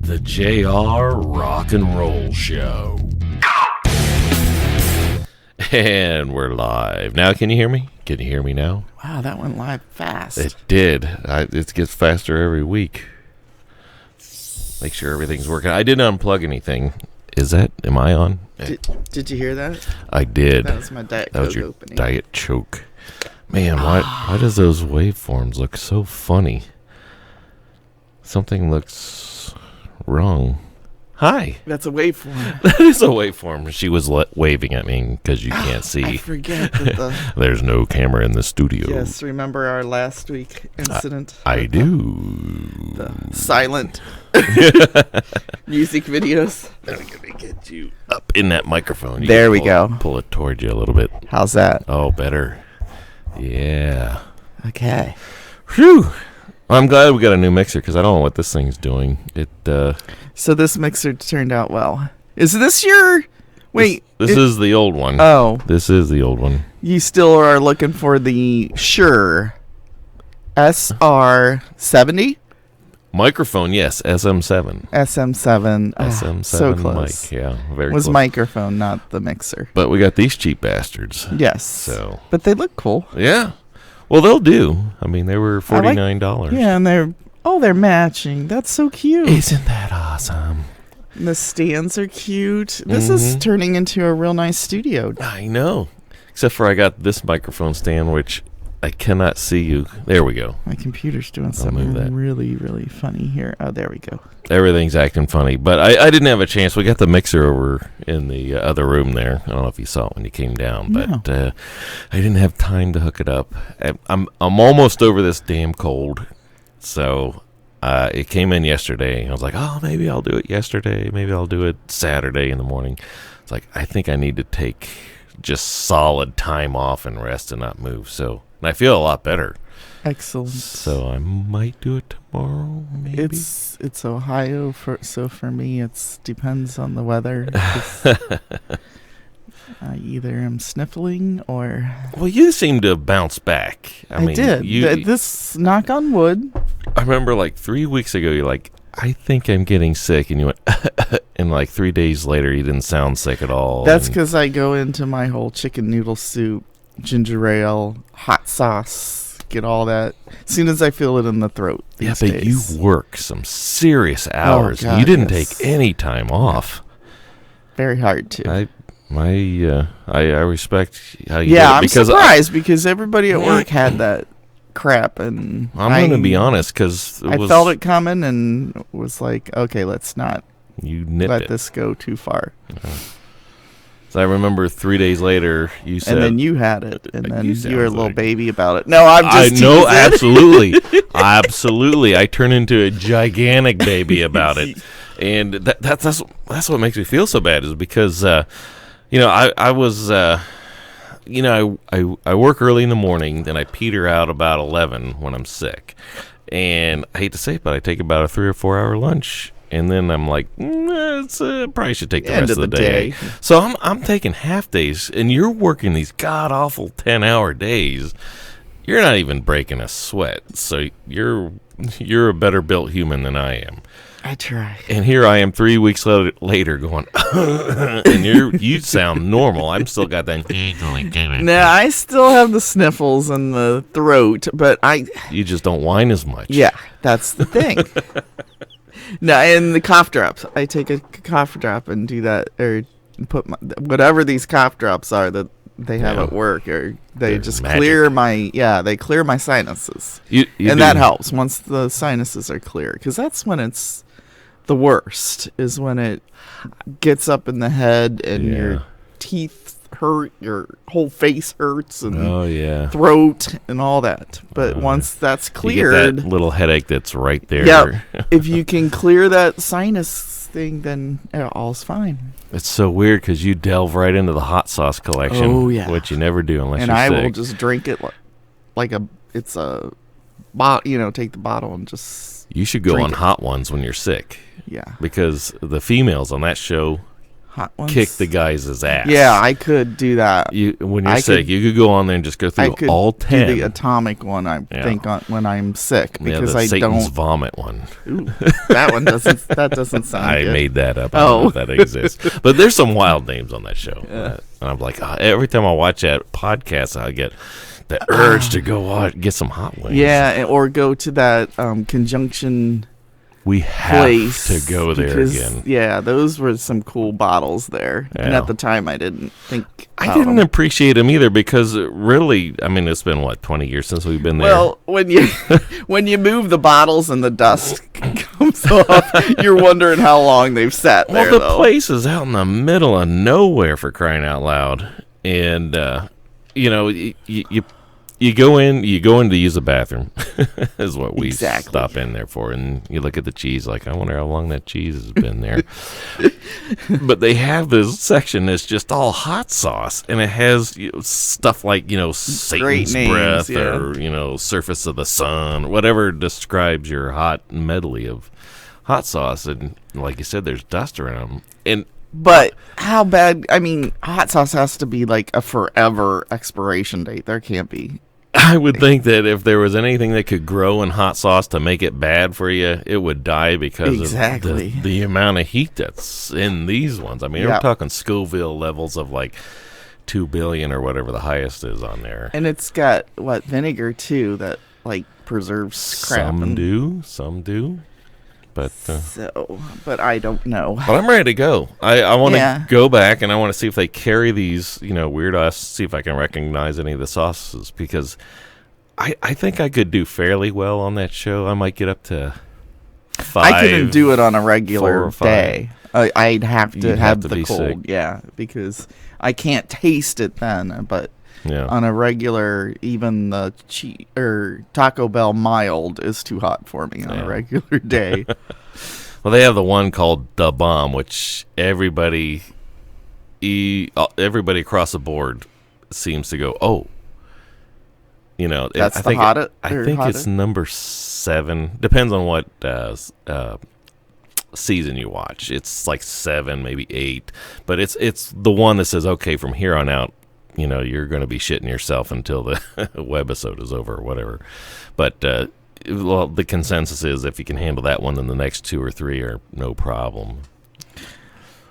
The JR Rock and Roll Show. And we're live. Now, can you hear me? Can you hear me now? Wow, that went live fast. It did. It gets faster every week. Make sure everything's working. I didn't unplug anything. Am I on? Did you hear that? I did. That was my Diet Coke That was your opening. Diet Choke. Man, why does those waveforms look so funny? Something looks wrong. Hi. That's a waveform. That is a waveform. She was waving at me because you can't see. I forget that There's no camera in the studio. Yes, remember our last week incident? I do. The silent music videos. Let me get you up in that microphone. There we go. Pull it towards you a little bit. How's that? Oh, better. Yeah. Okay. Phew. I'm glad we got a new mixer because I don't know what this thing's doing. So this mixer turned out well. Is this your... Wait. This is the old one. Oh. This is the old one. You still are looking for the Shure SR70? Microphone, yes. SM7. SM7. SM7 so close. mic, yeah. Very was close. microphone, not the mixer. But we got these cheap bastards. Yes. So. But they look cool. Yeah. Well, they'll do. I mean, they were $49. Yeah, and they're matching. That's so cute. Isn't that awesome? And the stands are cute. This is turning into a real nice studio. I know. Except for I got this microphone stand, which I cannot see you. There we go. My computer's doing move something that. really, really funny here. Oh, there we go. Everything's acting funny. But I didn't have a chance. We got the mixer over in the other room there. I don't know if you saw it when you came down. But I didn't have time to hook it up. I'm almost over this damn cold. So it came in yesterday. I was like, oh, maybe I'll do it yesterday. Maybe I'll do it Saturday in the morning. It's like, I think I need to take just solid time off and rest and not move. So... And I feel a lot better. Excellent. So I might do it tomorrow, maybe. It's Ohio, so for me, it depends on the weather. I either am sniffling or... Well, you seem to have bounced back. I mean, did. This, knock on wood. I remember like 3 weeks ago, you're like, I think I'm getting sick. And you went, and like 3 days later, you didn't sound sick at all. That's because I go into my whole chicken noodle soup, ginger ale, hot sauce, get all that as soon as I feel it in the throat. Yeah, but days. you work some serious hours. God, you didn't yes. take any time off. Very hard to. I respect how you did it. I'm surprised because everybody at work had that crap, and I'm going to be honest because I felt it coming and was like, okay, let's not let this go too far. So I remember 3 days later, you said... And then you had it, and then you were a little like, baby about it. No, I'm just No, absolutely. I turned into a gigantic baby about it. And that's what makes me feel so bad is because, I work early in the morning, then I peter out about 11 when I'm sick. And I hate to say it, but I take about a 3 or 4 hour lunch. And then I'm like, probably should take the rest of the day. So I'm taking half days, and you're working these god awful 10-hour days. You're not even breaking a sweat. So you're a better built human than I am. I try. And here I am 3 weeks later going, and you sound normal. I'm still got that. No, I still have the sniffles and the throat, but You just don't whine as much. Yeah, that's the thing. No, and the cough drops. I take a cough drop and do that, or put whatever these cough drops are that they have at work, or they just clear they clear my sinuses. That helps once the sinuses are clear, because that's when it's the worst, is when it gets up in the head and your teeth hurt, your whole face hurts, and throat and all that. But once that's cleared, you get that little headache that's right there. Yeah, if you can clear that sinus thing, then all's fine. It's so weird because you delve right into the hot sauce collection. Oh yeah, which you never do unless you're sick. And I will just drink it like it's a bottle. Take the bottle and just. You should go on Hot Ones when you're sick. Yeah, because the females on that show hot ones. kick the guys' ass. Yeah, I could do that. When you're sick, you could go on there and just go through all 10. Do the atomic one, I think, when I'm sick, because the Satan's don't vomit one. Ooh, that one doesn't. That doesn't sound. I good. made that up. I don't know if that exists, but there's some wild names on that show. And I'm like, every time I watch that podcast, I get the urge to go get some hot wings. Yeah, or go to that conjunction. We have to go there again. Yeah, those were some cool bottles there. Yeah. And at the time, I didn't think. I didn't appreciate them either, because really, I mean, it's been 20 years since we've been there. Well, when you move the bottles and the dust comes off, you're wondering how long they've sat there. Well, the place is out in the middle of nowhere, for crying out loud, and you go in to use the bathroom is what we stop in there for, and you look at the cheese like, I wonder how long that cheese has been there. But they have this section that's just all hot sauce, and it has stuff like Satan's breath or surface of the sun, whatever describes your hot medley of hot sauce, and like you said, there's dust around them. But how bad? I mean, hot sauce has to be like a forever expiration date. There can't be. I would think that if there was anything that could grow in hot sauce to make it bad for you, it would die because of the amount of heat that's in these ones. I mean, we're talking Scoville levels of like 2 billion or whatever the highest is on there. And it's got, vinegar too, that like preserves crap. Some do. But but I don't know. But I'm ready to go. I want to go back, and I want to see if they carry these, weird ass. See if I can recognize any of the sauces, because I think I could do fairly well on that show. I might get up to 5. I couldn't do it on a regular day. I'd have to have the cold, sick. Because I can't taste it then. But on a regular, even the Taco Bell mild is too hot for me on a regular day. Well, they have the one called The Bomb, which everybody across the board seems to go, oh. That's the hottest? I think it's number 7. Depends on what season you watch. It's like 7, maybe 8. But it's the one that says, okay, from here on out, you're going to be shitting yourself until the webisode is over or whatever. But, the consensus is if you can handle that one, then the next 2 or 3 are no problem.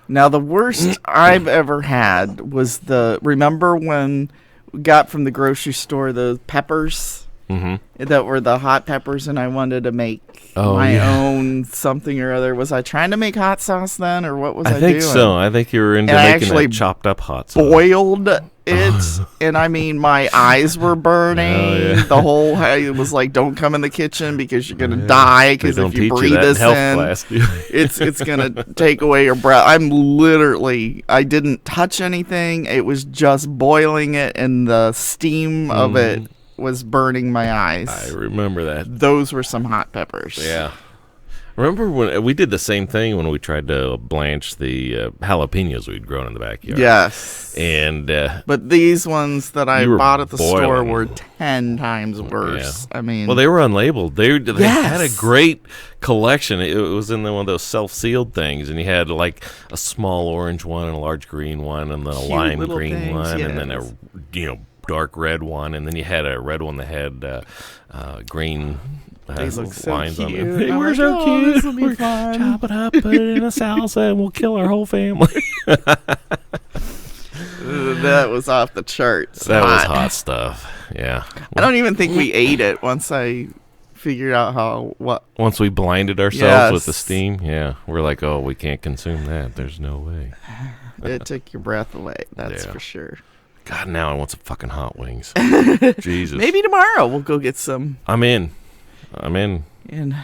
Now, the worst I've ever had was remember when we got from the grocery store the peppers? Mm-hmm. That were the hot peppers, and I wanted to make my own something or other. Was I trying to make hot sauce then, or what was I doing? I think so. I think you were into making that chopped up hot sauce. Boiled it, and I mean, my eyes were burning. The whole it was like, don't come in the kitchen because you're gonna die, because if you breathe this in, it's gonna take away your breath. I didn't touch anything. It was just boiling it, and the steam of it was burning my eyes. I remember that. Those were some hot peppers. Yeah. Remember when we did the same thing when we tried to blanch the jalapenos we'd grown in the backyard? Yes. And but these ones that I bought at the store were 10 times worse. Yeah. I mean, well, they were unlabeled. They had a great collection. It was in one of those self-sealed things, and you had like a small orange one and a large green one, and then a lime green one, and then a dark red one, and then you had a red one that had green lines on it. They were so cute. This will be fun. Chop it up, put it in a salsa, and we'll kill our whole family. That was off the charts. That was hot stuff. Yeah. I don't even think we ate it once I figured out Once we blinded ourselves with the steam, we're like, oh, we can't consume that. There's no way. It took your breath away. That's for sure. God, now I want some fucking hot wings. Jesus. Maybe tomorrow we'll go get some. I'm in. And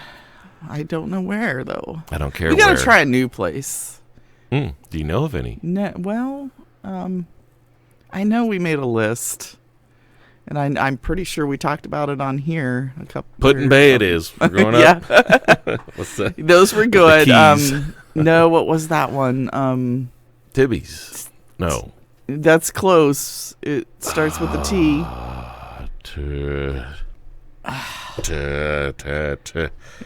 I don't know where, though. I don't care where. We got to try a new place. Do you know of any? Well, I know we made a list. And I'm pretty sure we talked about it on here a couple. Put-in Bay it is. We're growing up. What's that? Those were good. No, what was that one? Tibby's. No. That's close. It starts with a T.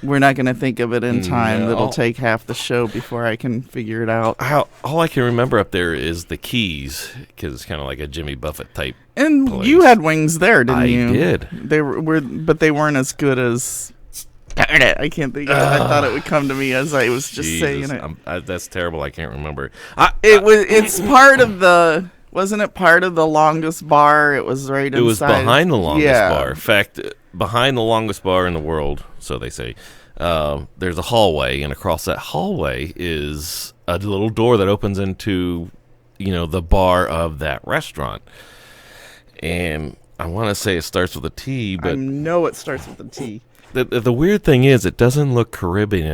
We're not going to think of it in time. No. It'll take half the show before I can figure it out. All I can remember up there is the Keys, because it's kind of like a Jimmy Buffett type And place. you had wings there, didn't you? I did. They were, but they weren't as good as. Darn it! I can't think of it. I thought it would come to me as I was just saying it. That's terrible. I can't remember. It's part of the. Wasn't it part of the longest bar? It was right inside. It was behind the longest bar. In fact, behind the longest bar in the world, so they say, there's a hallway, and across that hallway is a little door that opens into, the bar of that restaurant. And I want to say it starts with a T, but I know it starts with a T. The weird thing is, it doesn't look Caribbean-y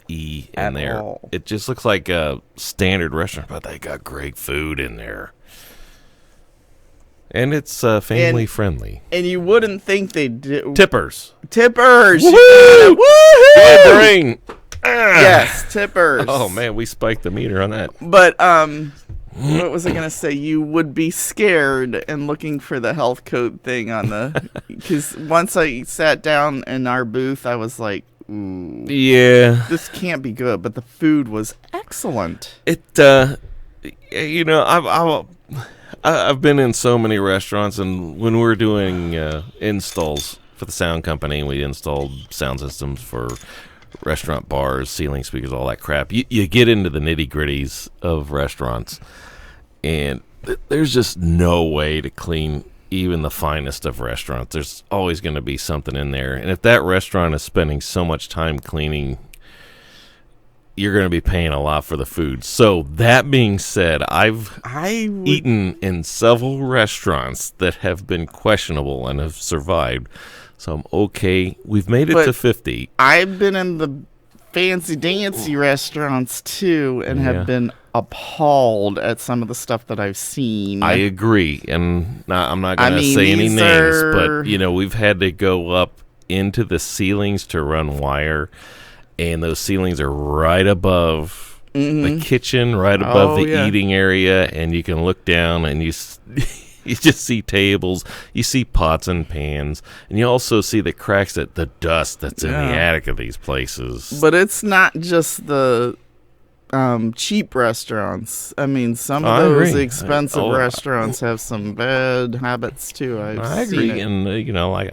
in there. All. It just looks like a standard restaurant, but they got great food in there. And it's family friendly. And you wouldn't think they do. Tippers. Woohoo! Good brain. Yes, tippers. Oh, man, we spiked the meter on that. But, what was I going to say? You would be scared and looking for the health code thing on the... Because once I sat down in our booth, I was like, ooh. Yeah. This can't be good, but the food was excellent. I've been in so many restaurants, and when we're doing installs for the sound company, we installed sound systems for restaurant bars, ceiling speakers, all that crap. You get into the nitty-gritties of restaurants, and there's just no way to clean even the finest of restaurants. There's always going to be something in there, and if that restaurant is spending so much time cleaning, you're going to be paying a lot for the food. So that being said, I've eaten in several restaurants that have been questionable and have survived. So I'm okay. We've made it to 50. I've been in the fancy dancy restaurants too and have been appalled at some of the stuff that I've seen. I agree. And I'm not going to say any names, but we've had to go up into the ceilings to run wire. And those ceilings are right above the kitchen, right above the eating area, and you can look down and you just see tables, you see pots and pans, and you also see the cracks, the dust that's in the attic of these places. But it's not just the cheap restaurants. I mean, some of those expensive restaurants have some bad habits too. I agree, and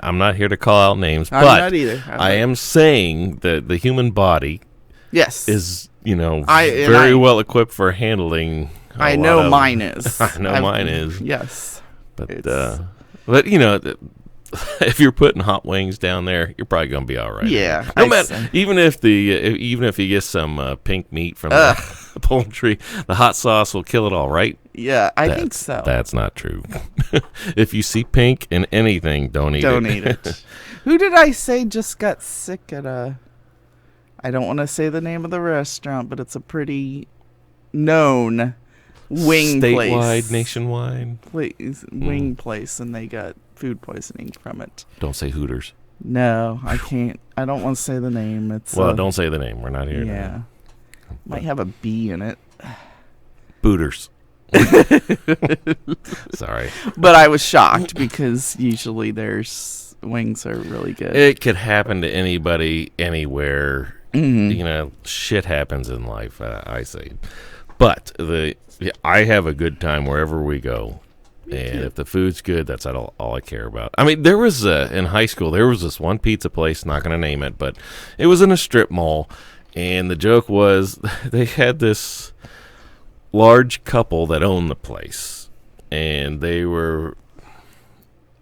I'm not here to call out names, I'm but not either. I am saying that the human body, is very well equipped for handling. I know mine is. I know mine is. Yes, but if you're putting hot wings down there, you're probably gonna be all right. Yeah, no matter, even if you get some pink meat from the poultry, the hot sauce will kill it all, right? Yeah, I think so. That's not true. If you see pink in anything, don't eat it. Who did I say just got sick at a? I don't want to say the name of the restaurant, but it's a pretty known wing statewide, nationwide wing place, and they got food poisoning from it. Don't say Hooters. No, I can't. I don't want to say the name. Don't say the name. We're not here. Yeah, might have a B in it. Booters. Sorry, but I was shocked because usually their wings are really good. It could happen to anybody, anywhere. Shit happens in life. I say, but I have a good time wherever we go. And if the food's good, that's all I care about. I mean, there was in high school, there was this one pizza place, not going to name it, but it was in a strip mall. And the joke was they had this large couple that owned the place. And they were,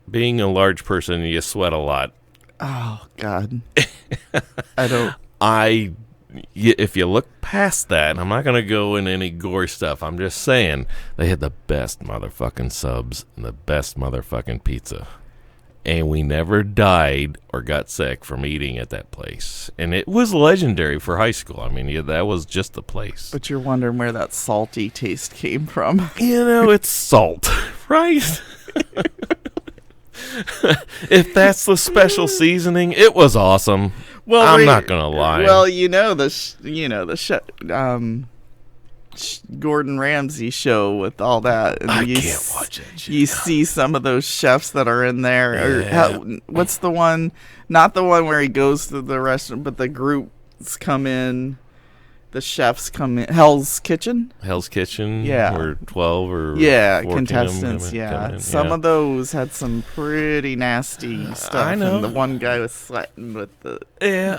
being a large person, you sweat a lot. Oh, God. If you look past that, and I'm not going to go into any gore stuff, I'm just saying they had the best motherfucking subs and the best motherfucking pizza. And we never died or got sick from eating at that place. And it was legendary for high school. I mean, that was just the place. But you're wondering where that salty taste came from. It's salt, right? If that's the special seasoning, it was awesome. Well, I'm not gonna lie. Well, Gordon Ramsay show with all that. And I can't watch that shit. You see some of those chefs that are in there. Yeah. What's the one? Not the one where he goes to the restaurant, but the groups come in. The chefs come in. Hell's Kitchen? Hell's Kitchen? Yeah. Or 12 or 14 contestants, come in. Some of those had some pretty nasty stuff. I know. And the one guy was sweating with the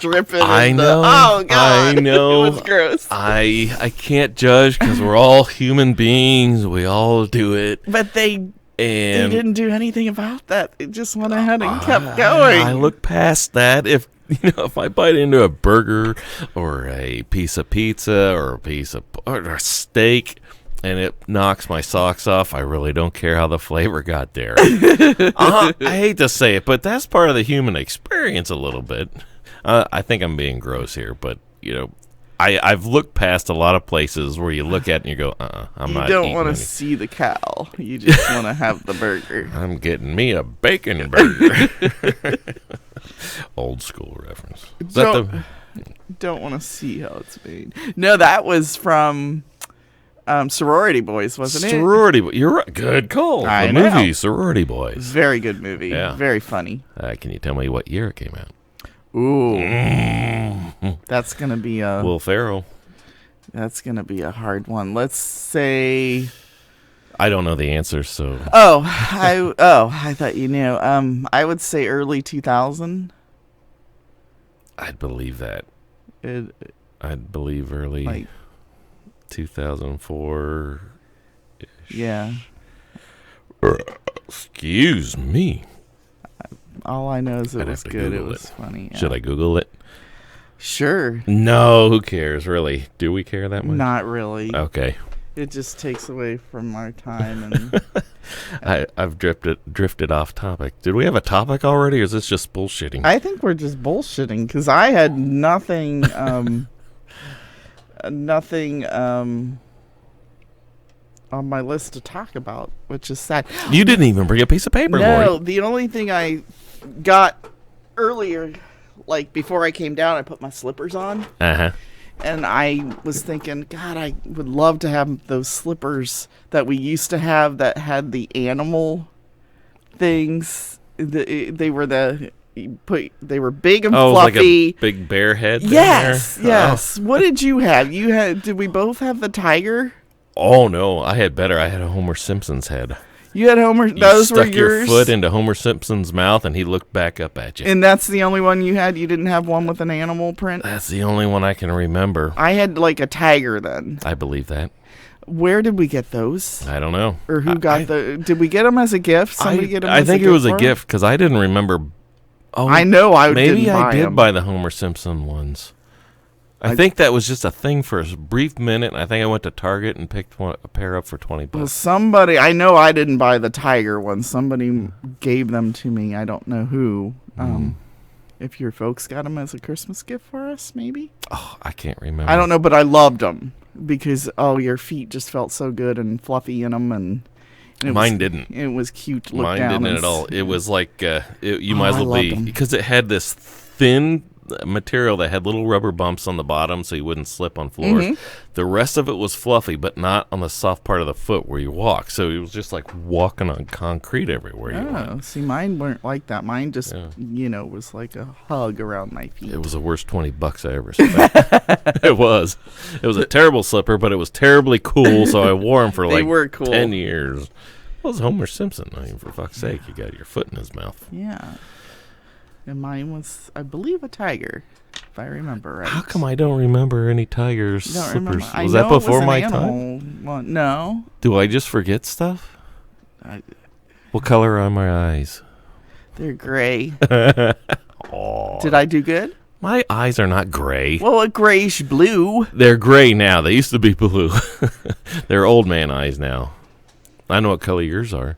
dripping. I know. Oh, God. I know. It was gross. I can't judge because we're all human beings. We all do it. But they didn't do anything about that. They just went ahead and kept going. I look past that. If I bite into a burger or a piece of pizza or a steak and it knocks my socks off, I really don't care how the flavor got there. I hate to say it, but that's part of the human experience a little bit. I think I'm being gross here, but I've looked past a lot of places where you look at it and you go, I'm not. You don't want to see the cow. You just want to have the burger. I'm getting me a bacon burger. Old school reference. Don't want to see how it's made. No, that was from Sorority Boys, wasn't it? Sorority Boys. You're right. Good call. The movie Sorority Boys. Very good movie. Yeah. Very funny. Can you tell me what year it came out? Ooh. That's going to be a... Will Ferrell. That's going to be a hard one. Let's say... I don't know the answer, so... I thought you knew. I would say early 2000. I'd believe that. I'd believe early... Like 2004. Yeah. Excuse me. All I know is it was good. It was funny. Yeah. Should I Google it? Sure. No, who cares, really? Do we care that much? Not really. Okay. It just takes away from our time. And I've drifted off topic. Did we have a topic already, or is this just bullshitting? I think we're just bullshitting, because I had nothing... nothing on my list to talk about, which is sad. You didn't even bring a piece of paper, No, Lori. the only thing I got earlier, like before I came down, I put my slippers on. Uh-huh. And I was thinking, God, I would love to have those slippers that we used to have that had the animal things. They were big and fluffy. Like a big bear head. Yes, there? yes. Oh. What did you have? Did we both have the tiger? Oh no, I had better. I had a Homer Simpson's head. You had Homer. Those were yours. Stuck your foot into Homer Simpson's mouth, and he looked back up at you. And that's the only one you had. You didn't have one with an animal print. That's the only one I can remember. I had like a tiger then. I believe that. Where did we get those? I don't know. Or who got Did we get them as a gift? Somebody get them. I think it was a gift because I didn't remember. Oh, I know. Maybe I did buy the Homer Simpson ones. I think that was just a thing for a brief minute. And I think I went to Target and picked a pair up for $20. Well, I know I didn't buy the tiger ones. Somebody gave them to me. I don't know who. If your folks got them as a Christmas gift for us, maybe. Oh, I can't remember. I don't know, but I loved them because your feet just felt so good and fluffy in them, and mine didn't. It was cute to look Mine down. didn't at all. It was like you might as well be, because it had this thin material that had little rubber bumps on the bottom so you wouldn't slip on floors. Mm-hmm. The rest of it was fluffy, but not on the soft part of the foot where you walk. So it was just like walking on concrete everywhere you went. See, mine weren't like that. Mine just, was like a hug around my feet. It was the worst $20 I ever spent. It was. It was a terrible slipper, but it was terribly cool, so I wore them for like cool. 10 years. It was Homer Simpson. I mean, for fuck's sake, you got your foot in his mouth. Yeah. And mine was, I believe, a tiger, if I remember right. How come I don't remember any tiger's slippers? Remember. Was that before my time? Well, no. Do I just forget stuff? What color are my eyes? They're gray. Oh. Did I do good? My eyes are not gray. Well, a grayish blue. They're gray now. They used to be blue. They're old man eyes now. I know what color yours are.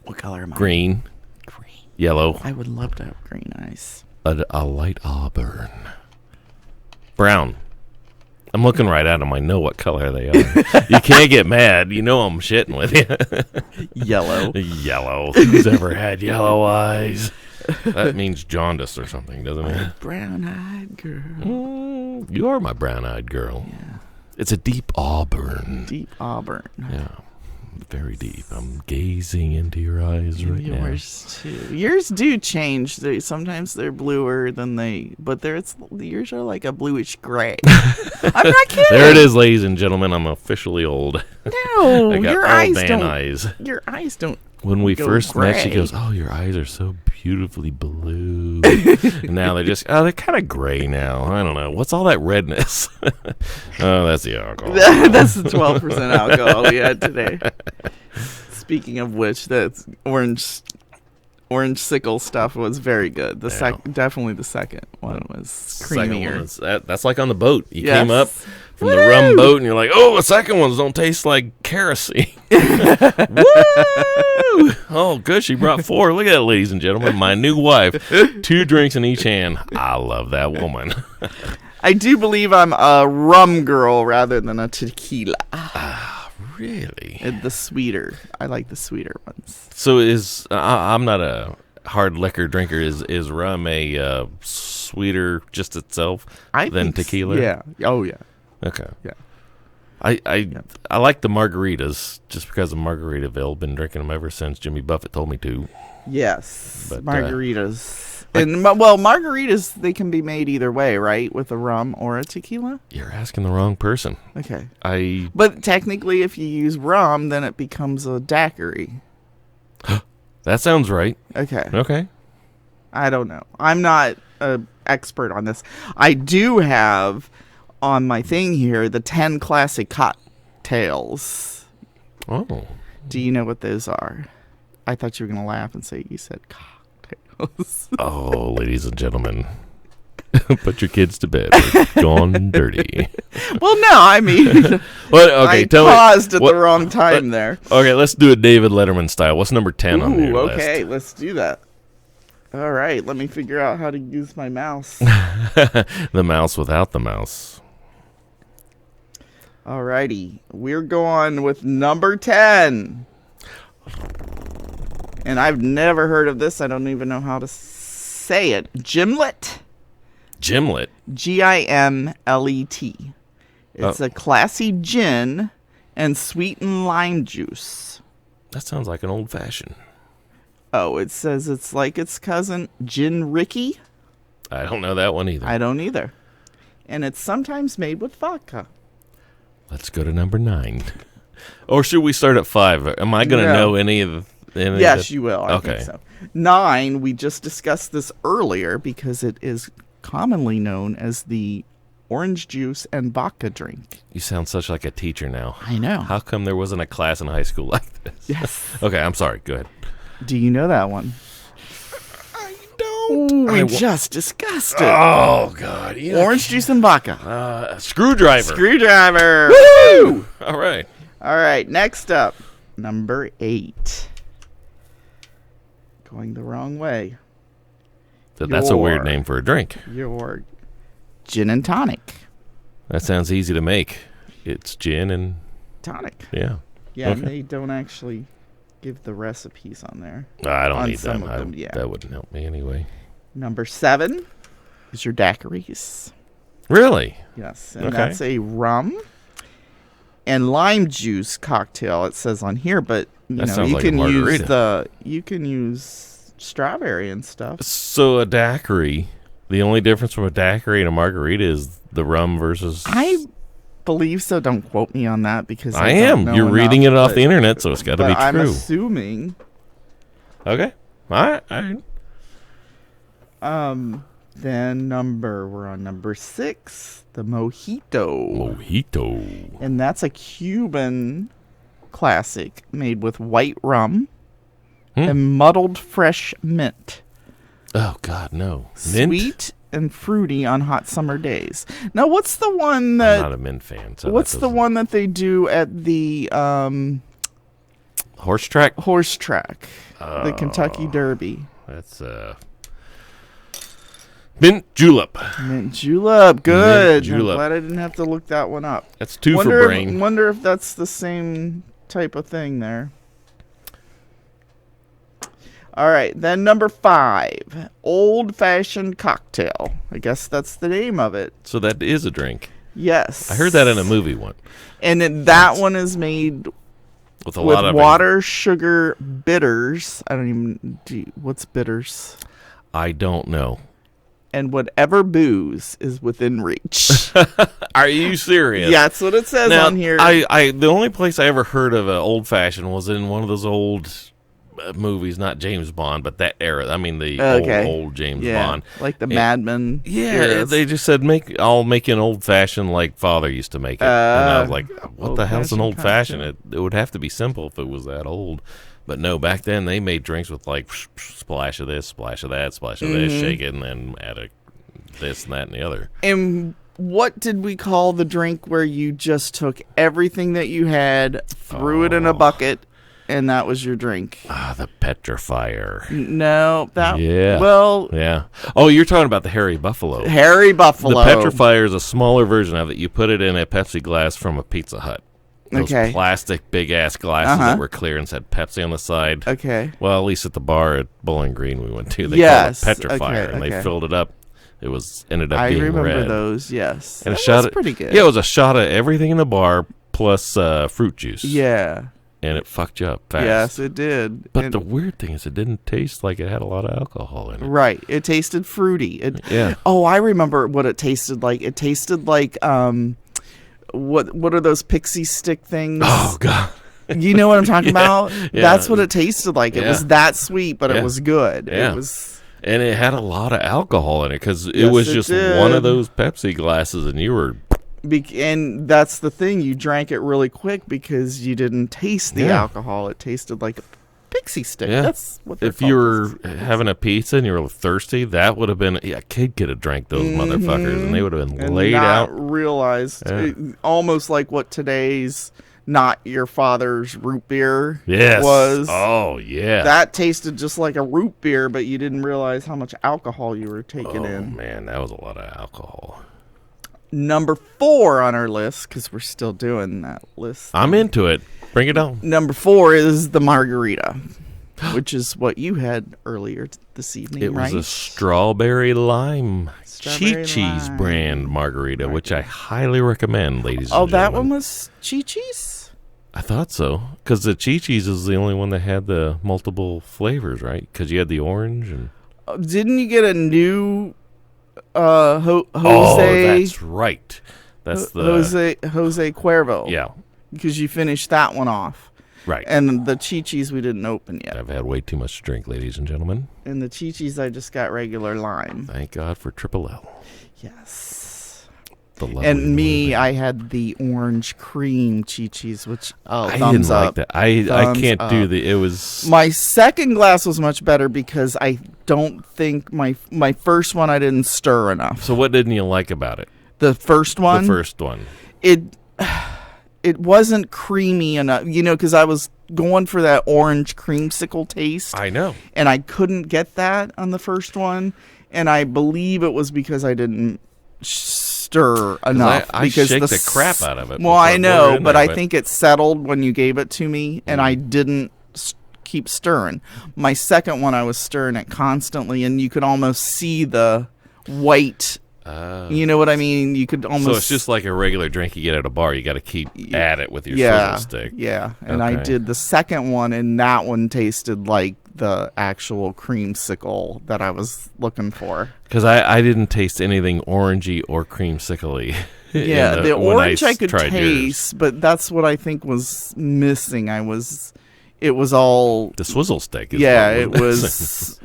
What color am I? Green. Yellow. I would love to have green eyes. A light auburn. Brown. I'm looking right at them. I know what color they are. You can't get mad. You know I'm shitting with you. Yellow. Yellow. Who's ever had yellow eyes? That means jaundice or something, doesn't it? Brown-eyed girl. You are my brown-eyed girl. Yeah. It's a deep auburn. Deep auburn. Yeah. Very deep. I'm gazing into your eyes right now. Yours too. Yours do change. Sometimes they're bluer than yours are like a bluish gray. I'm not kidding. There it is, ladies and gentlemen. I'm officially old. No, I got your old eyes man don't. eyes. Your eyes don't. When we go first met, she gray. goes, "Oh, your eyes are so beautifully blue." And now they're kind of gray now. I don't know. What's all that redness? Oh, that's the alcohol. That's the 12% alcohol we had today. Speaking of which, that's orange sickle stuff was very good. Definitely the second one was creamier. That's like on the boat. You Yes. came up from the rum boat, and you're like, "Oh, the second ones don't taste like kerosene." Woo! Oh, good. She brought 4. Look at that, ladies and gentlemen. My new wife. 2 drinks in each hand. I love that woman. I do believe I'm a rum girl rather than a tequila. Really? The sweeter. I like the sweeter ones. So I'm not a hard liquor drinker. Is rum a sweeter just itself than tequila? Yeah. Oh, yeah. Okay. Yeah. I like the margaritas just because of Margaritaville. Been drinking them ever since Jimmy Buffett told me to. Yes. But, margaritas. Margaritas, they can be made either way, right? With a rum or a tequila? You're asking the wrong person. Okay. But technically, if you use rum, then it becomes a daiquiri. That sounds right. Okay. I don't know. I'm not an expert on this. I do have on my thing here the 10 classic cocktails. Oh. Do you know what those are? I thought you were going to laugh and say you said cocktails. Oh, ladies and gentlemen. Put your kids to bed. We're gone dirty. Well, no, I mean, I paused at the wrong time there. Okay, let's do it David Letterman style. What's number 10 on your list? Okay, let's do that. All right, let me figure out how to use my mouse. The mouse without the mouse. All righty, we're going with number 10. And I've never heard of this. I don't even know how to say it. Gimlet. Gimlet? Gimlet. It's a classy gin and sweetened lime juice. That sounds like an old fashioned. Oh, it says it's like its cousin, Gin Ricky. I don't know that one either. I don't either. And it's sometimes made with vodka. Let's go to number 9. Or should we start at 5? Am I going to know any of Yes, you will. I think so. 9, we just discussed this earlier because it is commonly known as the orange juice and vodka drink. You sound such like a teacher now. I know. How come there wasn't a class in high school like this? Yes. Okay, I'm sorry. Go ahead. Do you know that one? I don't. We just discussed it. Oh, God. Orange juice and vodka. Screwdriver. Woo! All right. All right, next up, number 8. Going the wrong way. That's a weird name for a drink. Your gin and tonic. That sounds easy to make. It's gin and tonic. Yeah. Yeah, and they don't actually give the recipes on there. I don't need some them. of them. Yeah. That wouldn't help me anyway. Number 7 is your daiquiris. Really? Yes, and that's a rum and lime juice cocktail. It says on here, but you can use strawberry and stuff. So a daiquiri, the only difference from a daiquiri and a margarita is the rum versus. I believe so. Don't quote me on that because I am. Don't know You're enough, reading it off the internet, so it's got to be true. I'm assuming. Okay. All right. Then we're on number 6, the mojito. And that's a Cuban classic made with white rum and muddled fresh mint. Oh, God, no. Mint? Sweet and fruity on hot summer days. Now, what's the one that... I'm not a mint fan. So what's the one that they do at the... Horse track? Horse track. The Kentucky Derby. That's... Mint julep. Mint julep. Good. Mint julep. I'm glad I didn't have to look that one up. That's 2 for brain. Wonder if that's the same type of thing there. All right. Then number 5, old-fashioned cocktail. I guess that's the name of it. So that is a drink. Yes. I heard that in a movie once. And that one is made with a lot of water, sugar, bitters. What's bitters? I don't know. And whatever booze is within reach. Are you serious? Yeah, that's what it says on here. The only place I ever heard of an old fashioned was in one of those old movies, not James Bond, but that era. I mean, the old James Bond, like the Mad Men. Yeah, they just said I'll make an old fashioned like Father used to make it, and I was like, what the hell's an old fashioned? It would have to be simple if it was that old. But no, back then they made drinks with like splash of this, splash of that, splash of this, shake it, and then add this and that and the other. And what did we call the drink where you just took everything that you had, threw it in a bucket, and that was your drink? The petrifier. No, yeah. Oh, you're talking about the Hairy Buffalo. Hairy Buffalo. The petrifier is a smaller version of it. You put it in a Pepsi glass from a Pizza Hut. Those plastic big-ass glasses that were clear and said Pepsi on the side. Okay. Well, at least at the bar at Bowling Green we went to, they called it Petrifier, and they filled it up. It ended up being red. I remember those, yes. And that was pretty good. Yeah, it was a shot of everything in the bar plus fruit juice. Yeah. And it fucked you up fast. Yes, it did. But the weird thing is it didn't taste like it had a lot of alcohol in it. Right. It tasted fruity. Oh, I remember what it tasted like. It tasted like... What are those pixie stick things? Oh, God. You know what I'm talking about? Yeah. That's what it tasted like. It was that sweet, but it was good. Yeah. It was, and it had a lot of alcohol in it because it was just one of those Pepsi glasses, and you were... and that's the thing. You drank it really quick because you didn't taste the alcohol. It tasted like a pixie stick. Yeah. That's what they're If you were having a pizza and you were thirsty, that would have been a kid could have drank those motherfuckers, and they would have been laid out. Realized almost like what today's not your father's root beer was. Oh yeah, that tasted just like a root beer, but you didn't realize how much alcohol you were taking in. Oh man, that was a lot of alcohol. Number 4 on our list, because we're still doing that list. I'm into it. Bring it on. Number 4 is the margarita, which is what you had earlier this evening, It was a strawberry lime Chi-Chi's brand margarita, which I highly recommend, ladies and gentlemen. Oh, that one was Chi-Chi's? I thought so, because the Chi-Chi's is the only one that had the multiple flavors, right? Because you had the orange and... Didn't you get a new... Jose. Oh, that's right. That's the Jose Cuervo. Yeah, because you finished that one off, right? And the Chi-Chi's we didn't open yet. I've had way too much to drink, ladies and gentlemen. And the Chi-Chi's I just got regular lime. Thank God for Triple L. Yes. And me, I had the orange cream Chi-Chi's, which I didn't like that. I can't do it was my second glass was much better because I don't think my first one I didn't stir enough. So what didn't you like about it? The first one. The first one. It wasn't creamy enough, because I was going for that orange creamsicle taste. I know, and I couldn't get that on the first one, and I believe it was because I didn't stir enough. I shake the crap out of it. Well, I know, but I think it settled when you gave it to me, and I didn't keep stirring. My second one, I was stirring it constantly, and you could almost see the white. You know what I mean? You could almost. So it's just like a regular drink you get at a bar. You got to keep at it with your sizzle stick. Yeah, and I did the second one, and that one tasted like the actual creamsicle that I was looking for. Because I didn't taste anything orangey or creamsicle-y. Yeah, the orange I could taste, but that's what I think was missing. It was all the swizzle stick. It was,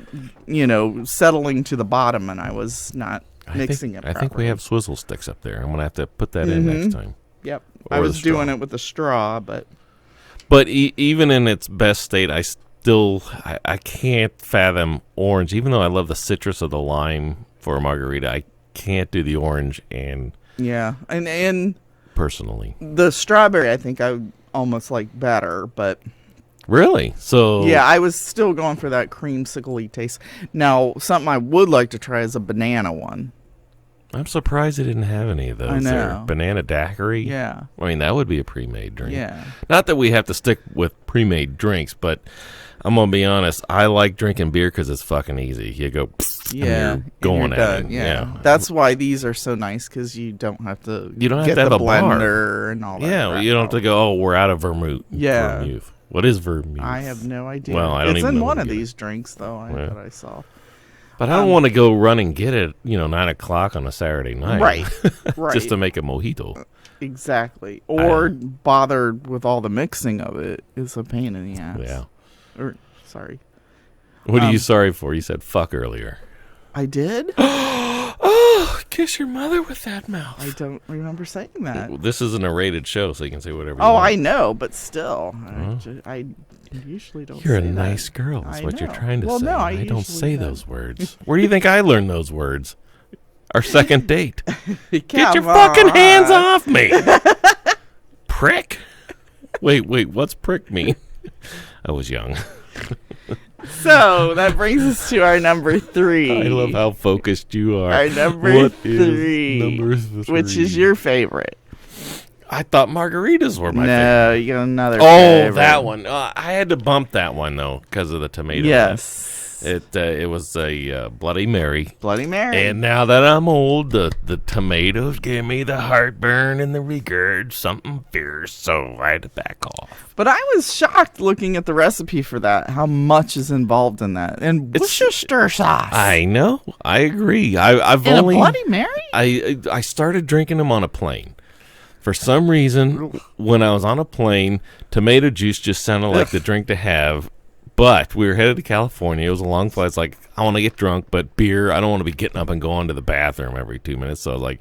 settling to the bottom, and I was not mixing it properly. I think we have swizzle sticks up there. I'm gonna have to put that in next time. Yep, I was doing it with a straw, but even in its best state, I can't fathom orange. Even though I love the citrus of the lime for a margarita, I can't do the orange and personally the strawberry. I think I would almost like better, but. Really? So yeah, I was still going for that creamsicle-y taste. Now, something I would like to try is a banana one. I'm surprised they didn't have any of those. I know. There. Banana daiquiri. Yeah. I mean, that would be a pre-made drink. Yeah. Not that we have to stick with pre-made drinks, but I'm going to be honest. I like drinking beer because it's fucking easy. You go, yeah, going at at it. Yeah. That's why these are so nice, because you don't have to get the have a blender bar. and all that. Yeah, you don't have to go, we're out of vermouth. Yeah. Vermouth. What is vermouth? I have no idea. Well, I don't it's even in know one what of to get. these drinks, though, that I saw. But I don't want to go run and get it, 9 o'clock on a Saturday night. Right. Right. Just to make a mojito. Exactly. Or bother with all the mixing of it is a pain in the ass. Yeah. Sorry. What are you sorry for? You said fuck earlier. I did? Oh, kiss your mother with that mouth. I don't remember saying that. This isn't a rated show, so you can say whatever you want. I know, but still. I usually don't You're say a nice that. girl, is what you're know. trying to say. No, I don't usually say don't. those words. Where do you think I learned those words? Our second date. Get your Come fucking on. hands off me. Prick. Wait, what's prick mean? I was young. So that brings us to our number 3. I love how focused you are. Our number What 3, is number 3? which is your favorite. I thought margaritas were my favorite. No, you got another. Oh, favorite. that one. I had to bump that one though because of the tomato. Yes. It was a Bloody Mary. Bloody Mary. And now that I'm old, the tomatoes give me the heartburn and the regurg, something fierce, so I had to back off. But I was shocked looking at the recipe for that, how much is involved in that. And Worcestershire sauce. I know. I agree. I've in only a Bloody Mary? I started drinking them on a plane. For some reason, when I was on a plane, tomato juice just sounded like the drink to have. But we were headed to California. It was a long flight. It's like, I want to get drunk, but beer, I don't want to be getting up and going to the bathroom every 2 minutes. So I was like,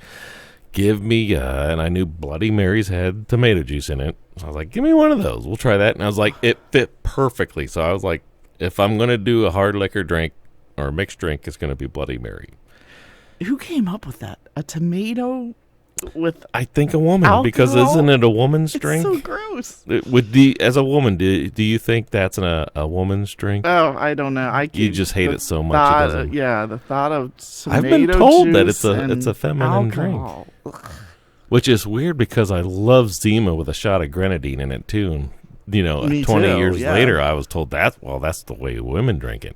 give me, and I knew Bloody Marys had tomato juice in it. So I was like, give me one of those. We'll try that. And I was like, it fit perfectly. So I was like, if I'm going to do a hard liquor drink or a mixed drink, it's going to be Bloody Mary. Who came up with that? A tomato with I think a woman, alcohol? because isn't it a woman's drink? It's so gross. As a woman, do you think that's a woman's drink? Oh, I don't know. You just hate it so much. It doesn't. Yeah, the thought of I've tomato been told that juice it's a feminine alcohol. drink, which is weird because I love Zima with a shot of grenadine in it too. And Me 20 too, years yeah. later, I was told that's the way women drink it.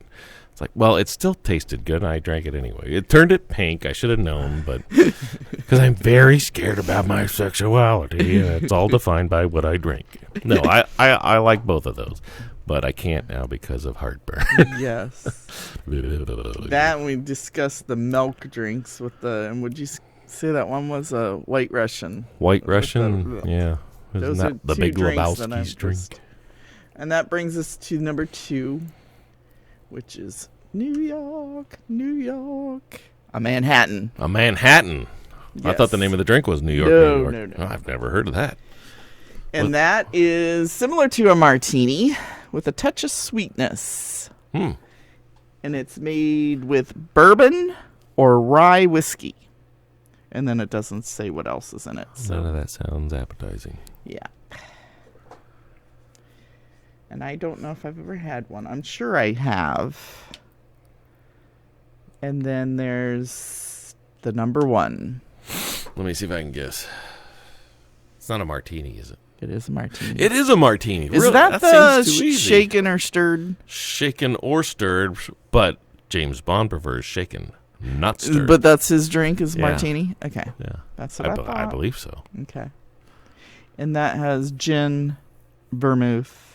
It's like, well, it still tasted good, and I drank it anyway. It turned it pink. I should have known, but because I'm very scared about my sexuality, and it's all defined by what I drink. No, I like both of those, but I can't now because of heartburn. Yes. That and we discussed the milk drinks and would you say that one was a White Russian? White Russian, yeah. Those Isn't are that the two Big drinks that Lebowski's drink? And that brings us to number 2, which is New York. A Manhattan. A Manhattan. Yes. I thought the name of the drink was New York. No, New York. no. Oh, I've never heard of that. And that is similar to a martini with a touch of sweetness. Hmm. And it's made with bourbon or rye whiskey. And then it doesn't say what else is in it. So. None of that sounds appetizing. Yeah. And I don't know if I've ever had one. I'm sure I have. And then there's the number 1. Let me see if I can guess. It's not a martini, is it? It is a martini. It is a martini. Is Really? that the seems too easy. shaken or stirred? Shaken or stirred, but James Bond prefers shaken, not stirred. But that's his drink is Yeah. martini? Okay. yeah, That's what I thought. I believe so. Okay. And that has gin, vermouth,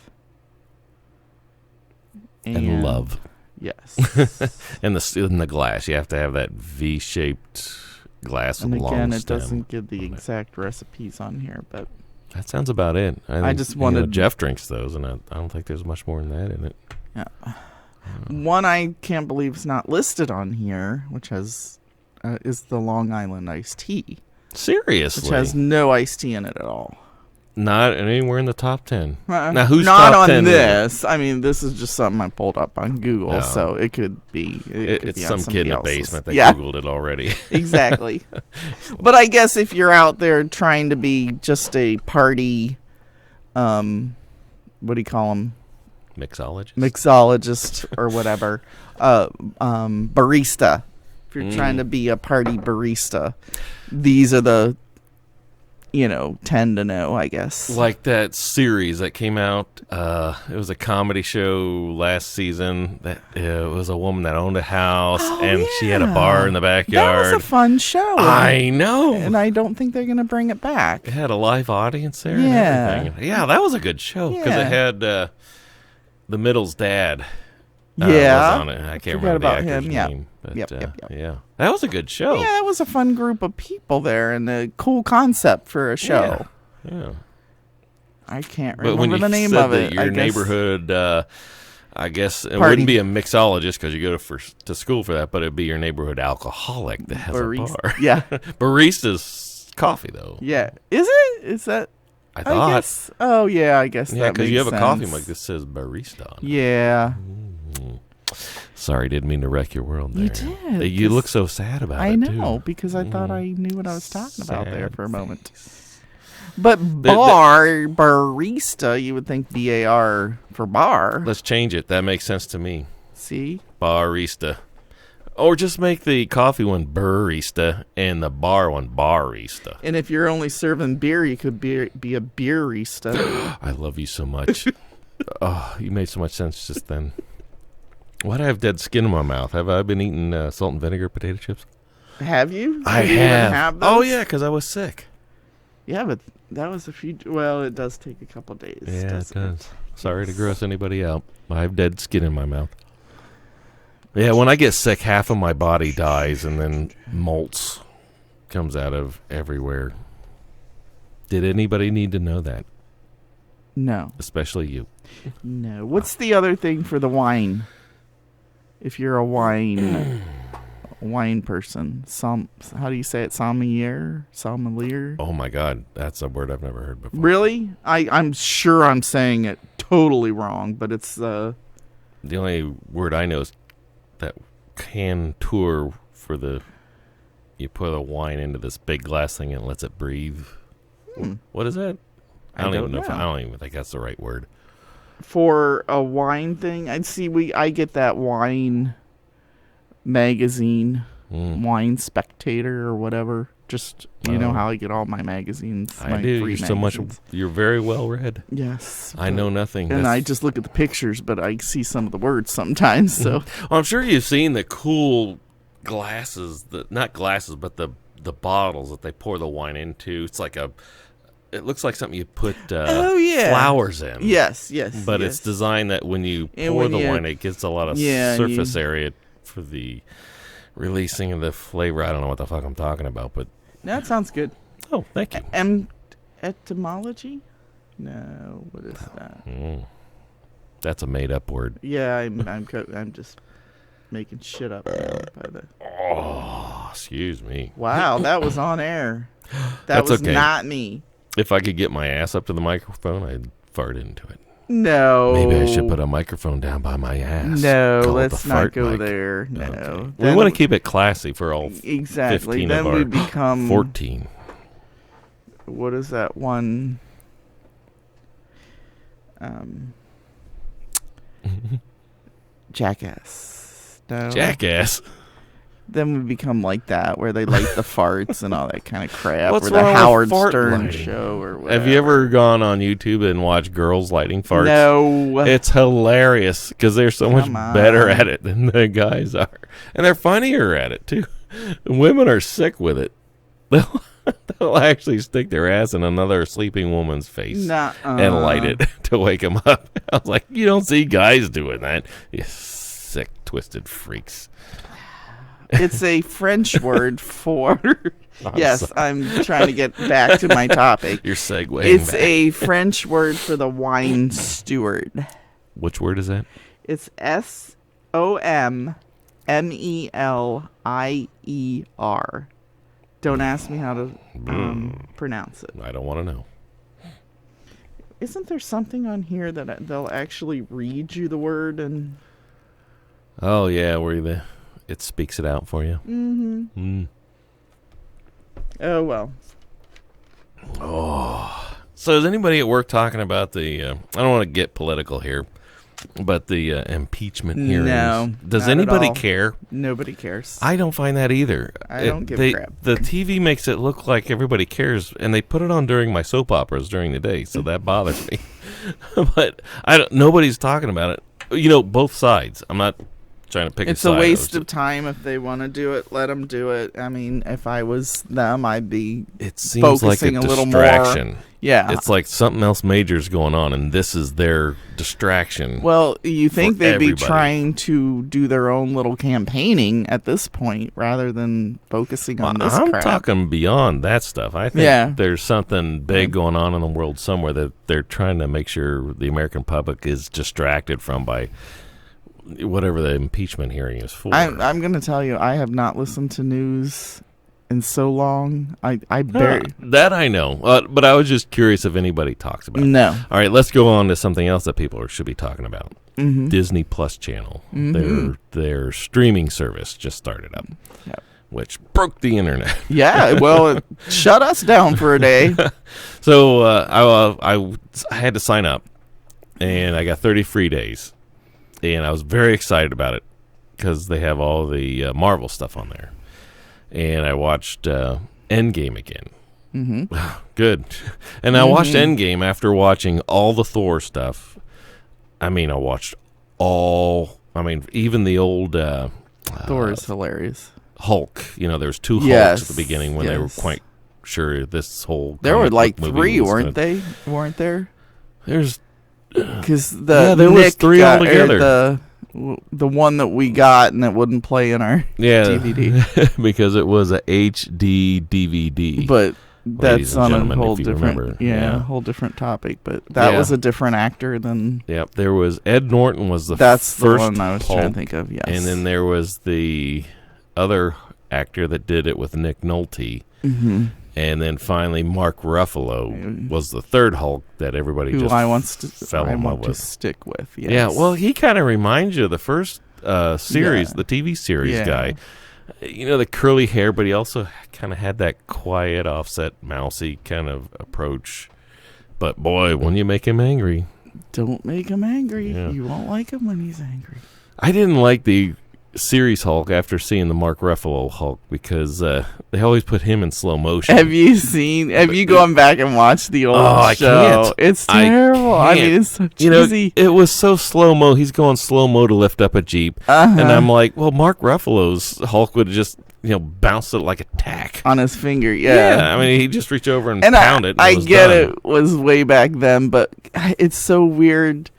And love. Yes. And the glass. You have to have that V-shaped glass And with long again, it stem doesn't give the on it. exact recipes on here, but That sounds about it. I just wanted- Jeff drinks those, and I don't think there's much more than that in it. yeah. One I can't believe is not listed on here, which has is the Long Island iced tea, Seriously, which has no iced tea in it at all. not anywhere in the top 10. Uh-uh. Now, who's not top on 10 is it? this? I mean, this is just something I pulled up on Google, No. so it could be. It could It's be on some kid in somebody a else's. basement that Yeah, Googled it already. exactly. But I guess if you're out there trying to be just a party, what do you call them? Mixologist. Mixologist or whatever, barista. If If you're trying to be a party barista, these are the 10 to know, I guess. Like that series that came out, it was a comedy show last season. That it was a woman that owned a house, and she had a bar in the backyard. That was a fun show. I know. And I don't think they're going to bring it back. It had a live audience there. Yeah. And everything. Yeah, that was a good show because it had the Middle's dad. Was on it. I can't remember the actor's name. But, yep. Yeah, that was a good show. Yeah, that was a fun group of people there and a cool concept for a show. Yeah. I can't remember the name of it. Your neighborhood, I guess it wouldn't be a mixologist because you go to school for that, but it'd be your neighborhood alcoholic that has a bar. Yeah. Barista's coffee, though. Yeah. Is it? Is that? I thought. Guess, I guess that makes sense. Yeah, because you have a coffee mug that says barista on it. Yeah. Sorry, didn't mean to wreck your world there. You did. You look so sad about it, too. I know, because I thought I knew what I was talking about there for a moment. But barista, you would think BAR for bar. Let's change it. That makes sense to me. See? Barista. Or just make the coffee one barista and the bar one barista. And if you're only serving beer, you could be a beerista. I love you so much. Oh, you made so much sense just then. Why do I have dead skin in my mouth? Have I been eating salt and vinegar potato chips? Have you? I have. You even have those? Oh, yeah, because I was sick. Yeah, but that was a few... Well, it does take a couple days. Yeah, it does. Sorry to gross anybody out. I have dead skin in my mouth. Yeah, when I get sick, half of my body dies, and then molts comes out of everywhere. Did anybody need to know that? No. Especially you. No. What's the other thing for the wine? If you're a wine person, how do you say it? Sommelier? Oh my God, that's a word I've never heard before. Really? I'm sure I'm saying it totally wrong, but it's the only word I know is that cantour for you put the wine into this big glass thing and it lets it breathe. What is that? I don't even know. I don't even think that's the right word. For a wine thing, I get that wine magazine, Wine Spectator or whatever. Just you know how I get all my magazines. I do. You're very well read. Yes, I know nothing. And I just look at the pictures, but I see some of the words sometimes. So I'm sure you've seen the cool glasses, not glasses, but the bottles that they pour the wine into. It's like it looks like something you put flowers in. Yes. But it's designed that when you pour the wine, it gets a lot of surface area for the releasing of the flavor. I don't know what the fuck I'm talking about, but that sounds good. Oh, thank you. Etymology? No, what is that? That's a made-up word. Yeah, I'm just making shit up now. Oh, excuse me. Wow, that was on air. That was not me. If I could get my ass up to the microphone, I'd fart into it. No. Maybe I should put a microphone down by my ass. No, let's not go there. No. Okay. We want to keep it classy for all 15 then of our we become 14. What is that one? Jackass. No. Jackass. Then we become like that, where they light the farts and all that kind of crap. What's or the wrong with Howard fart Stern lighting? show or whatever. Have you ever gone on YouTube and watched girls lighting farts? No. It's hilarious because they're so much better at it than the guys are. And they're funnier at it, too. Women are sick with it. They'll actually stick their ass in another sleeping woman's face and light it to wake them up. I was like, you don't see guys doing that. You sick, twisted freaks. It's a French word for... Yes, I'm trying to get back to my topic. You're segueing It's back. a French word for the wine steward. Which word is that? It's SOMMELIER. Don't ask me how to pronounce it. I don't want to know. Isn't there something on here that they'll actually read you the word and... Oh, yeah, where it speaks it out for you. Mm-hmm. Oh, well. Oh. So is anybody at work talking about I don't want to get political here, But the impeachment hearings. No, does not at anybody all. care? Nobody cares. I don't find that either. I don't give a crap. The TV makes it look like everybody cares, and they put it on during my soap operas during the day, so that bothers me. But nobody's talking about it. You know, both sides. I'm not trying to pick It's a side. a waste of time. If they want to do it, let them do it. I mean, if I was them, I'd be It seems like a focusing a little distraction. more. Yeah. It's like something else major is going on, and this is their distraction. Well, you think for they'd be everybody. trying to do their own little campaigning at this point rather than focusing on this I'm crap. talking beyond that stuff. I think there's something big going on in the world somewhere that they're trying to make sure the American public is distracted from by whatever the impeachment hearing is for. I'm going to tell you, I have not listened to news in so long. I barely. That I know, but I was just curious if anybody talks about it. No. All right, let's go on to something else that people should be talking about. Mm-hmm. Disney Plus channel. Mm-hmm. Their streaming service just started up, Yep. which broke the internet. Yeah, well, it shut us down for a day. So I had to sign up, and I got 30 free days, and I was very excited about it because they have all the Marvel stuff on there. And I watched Endgame again. Mm-hmm. Good. And I watched Endgame after watching all the Thor stuff. I mean, I watched even the old Thor is hilarious. Hulk. You know, there was two Yes, Hulks at the beginning when they were quite sure this whole There were comic like book movie 3, was weren't they? Weren't there? There's Because there was 3 altogether. The one that we got and it wouldn't play in our DVD. because it was a HD DVD. But Ladies that's and on a gentlemen, whole if you different, remember. whole different topic. But that was a different actor than. Yep, there was Ed Norton was the That's first the one I was Hulk, trying to think of. Yes, and then there was the other actor that did it with Nick Nolte, mm-hmm. and then finally Mark Ruffalo was the third Hulk that everybody who just I want to stick with. Yes. Yeah, well, he kind of reminds you of the first series, Yeah. the TV series Yeah. guy. You know, the curly hair, but he also kind of had that quiet, offset, mousy kind of approach. But boy, when you make him angry. Don't make him angry. Yeah. You won't like him when he's angry. I didn't like the series Hulk after seeing the Mark Ruffalo Hulk because they always put him in slow motion. Have you gone back and watched the old I show? can't. It's terrible. I mean, it's so cheesy. It was so slow-mo. He's going slow-mo to lift up a Jeep. Uh-huh. And I'm like, well, Mark Ruffalo's Hulk would have just, bounce it like a tack. On his finger, yeah. I mean, he'd just reach over and And pound it. And I it was get done. it was way back then, but it's so weird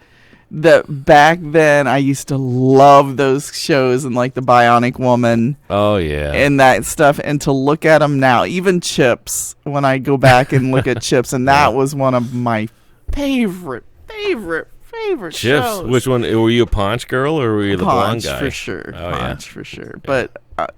that back then I used to love those shows and like the Bionic Woman Oh, yeah. and that stuff, and to look at them now, even Chips, when I go back and look at Chips, and that was one of my favorite Chips. shows. Which one? Were you a Paunch girl or were you the blonde Paunch guy? for sure. Oh, Paunch for sure. But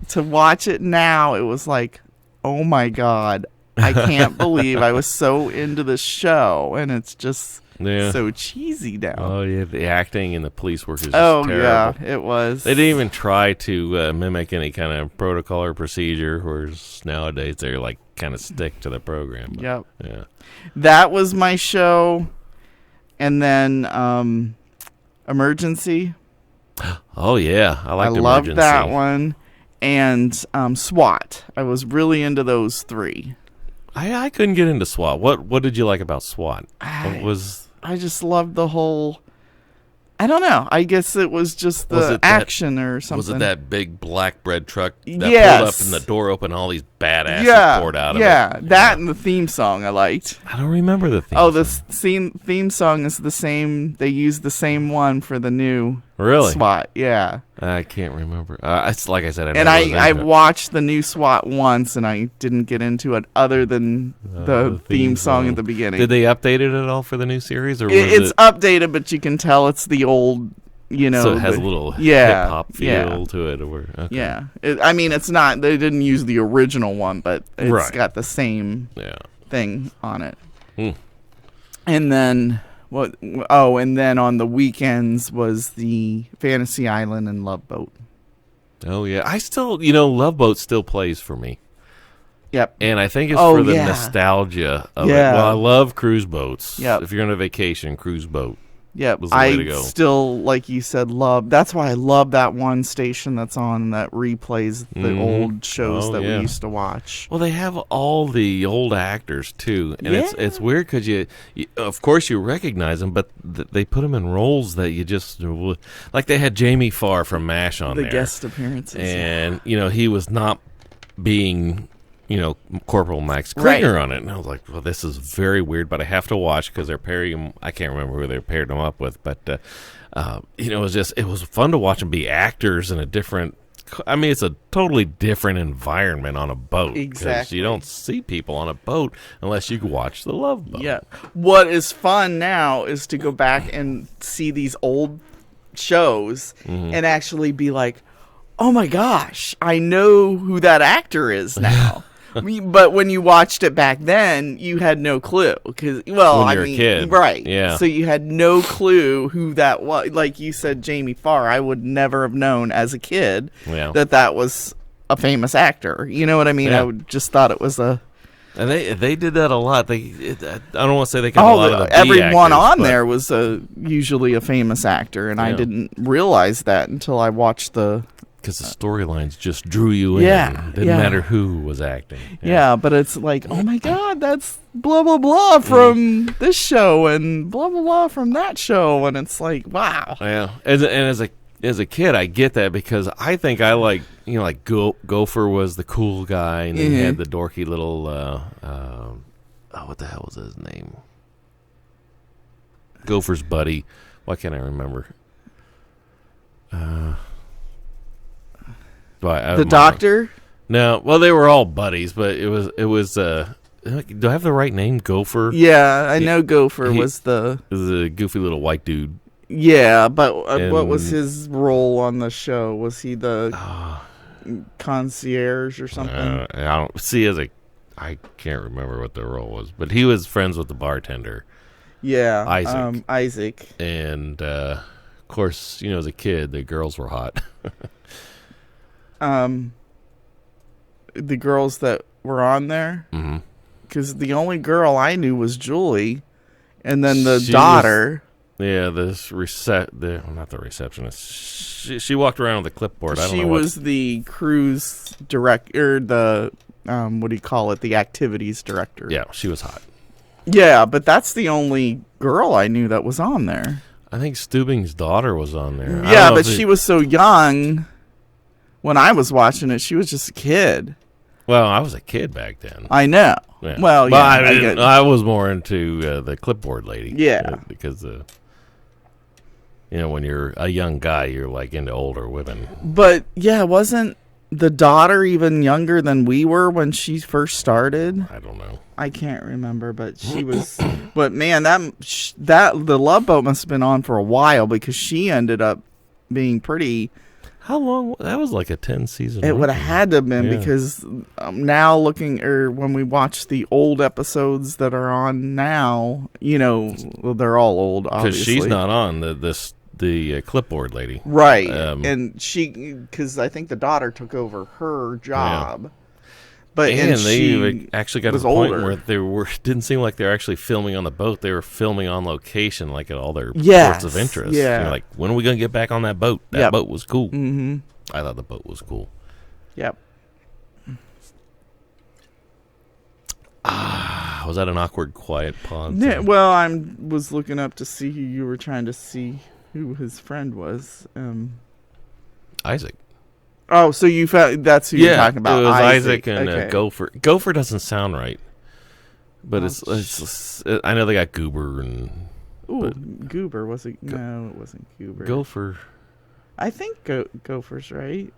to watch it now, it was like, oh my God, I can't believe I was so into the show, and it's just so cheesy now. Oh, yeah. The acting and the police work is just Oh, terrible. yeah, it was. They didn't even try to mimic any kind of protocol or procedure, whereas nowadays they're like kind of stick to the program. But, Yep. Yeah. That was my show. And then Emergency. Oh, yeah. I liked loved Emergency. that one. And SWAT. I was really into those 3. I couldn't get into SWAT. What did you like about SWAT? I just loved the whole. I don't know. I guess it was just Was the it that- action or something. Was it that big black bread truck that Yes. pulled up and the door opened and all these badasses poured out of it? Yeah, that and the theme song I liked. I don't remember the theme. Oh, the song. theme song is the same. They used the same one for the new Really? SWAT. Yeah. I can't remember. It's like I said, I watched the new SWAT once, and I didn't get into it other than the theme song at the beginning. Did they update it at all for the new series, or was It's updated, but you can tell it's the old. So it has a little hip hop feel to it, or okay. Yeah. I mean, it's not. They didn't use the original one, but it's got the same thing on it. Hmm. And then what? Oh, and then on the weekends was the Fantasy Island and Love Boat. Oh yeah, I still, Love Boat still plays for me. Yep. And I think it's for the nostalgia of it. Well, I love cruise boats. Yep. If you're on a vacation, cruise boat. Yep. was the way to I go. still, like you said, love. That's why I love that one station that's on that replays the old shows that we used to watch. Well, they have all the old actors too, and it's weird because you of course you recognize them, but they put them in roles that you just like. They had Jamie Farr from MASH on the there, guest appearances, and he was not being Corporal Max Krieger Right. on it, and I was like, well, this is very weird, but I have to watch because they're pairing him. I can't remember who they paired him up with, but it was fun to watch them be actors in a different. I mean, it's a totally different environment on a boat. 'Cause Exactly. you don't see people on a boat unless you watch The Love Boat. Yeah. What is fun now is to go back and see these old shows and actually be like, oh my gosh, I know who that actor is now. But when you watched it back then, you had no clue. When you were a kid. Right. Yeah. So you had no clue who that was. Like you said, Jamie Farr, I would never have known as a kid that was a famous actor. You know what I mean? Yeah. I just thought it was a... And they did that a lot. I don't want to say they got a lot of the B everyone actors, on but- there was usually a famous actor, and I Yeah. didn't realize that until I watched the... Because the storylines just drew you in. Yeah, Didn't yeah. matter who was acting. Yeah, but it's like, oh my God, that's blah, blah, blah from this show and blah, blah, blah from that show. And it's like, wow. Yeah. As a kid, I get that because I think I like Gopher was the cool guy, and then he had the dorky little what the hell was his name? Gopher's buddy. Why can't I remember? The doctor? No, well, they were all buddies, but it was. Do I have the right name? Gopher. Yeah, I know Gopher he- was the... It was a goofy little white dude. Yeah, but what was And- his role on the show? Was he the concierge or something? I don't see I can't remember what the role was, but he was friends with the bartender. Yeah, Isaac. Isaac. And of course, as a kid, the girls were hot. The girls that were on there, Mm-hmm. because the only girl I knew was Julie, and then the She daughter. Yeah, not the receptionist. She walked around with a clipboard. I don't She know. was the cruise director, the what do you call it? The activities director. Yeah, she was hot. Yeah, but that's the only girl I knew that was on there. I think Stubing's daughter was on there. I Yeah, don't know but if she was so young when I was watching it. She was just a kid. Well, I was a kid back then. I know. Yeah. Well, But yeah. I was more into the clipboard lady. Yeah. Because when you're a young guy, you're like into older women. But yeah, wasn't the daughter even younger than we were when she first started? I don't know. I can't remember, but she was. But man, that the Love Boat must have been on for a while because she ended up being pretty. How long? That was like a 10-season. It would have had to have been Yeah. because now when we watch the old episodes that are on now, well, they're all old, Because obviously. she's not on the clipboard lady. Right, Um, and because I think the daughter took over her job, but And they she actually got to was the point older. where didn't seem like they were actually filming on the boat. They were filming on location, like at all their Yes, ports of interest. yeah. You're like, when are we going to get back on that boat? That Yep. boat was cool. Mm-hmm. I thought the boat was cool. Yep. Was that an awkward, quiet pause? Yeah, well, I was looking up to see who you were trying to see who his friend was. Isaac. Oh, so you found that's who you're talking about? It was Isaac and Okay. Gopher. Gopher doesn't sound right, but Oh, it's. I know they got Goober and Ooh, Goober was it? No, it wasn't Goober. Gopher. I think Gopher's right.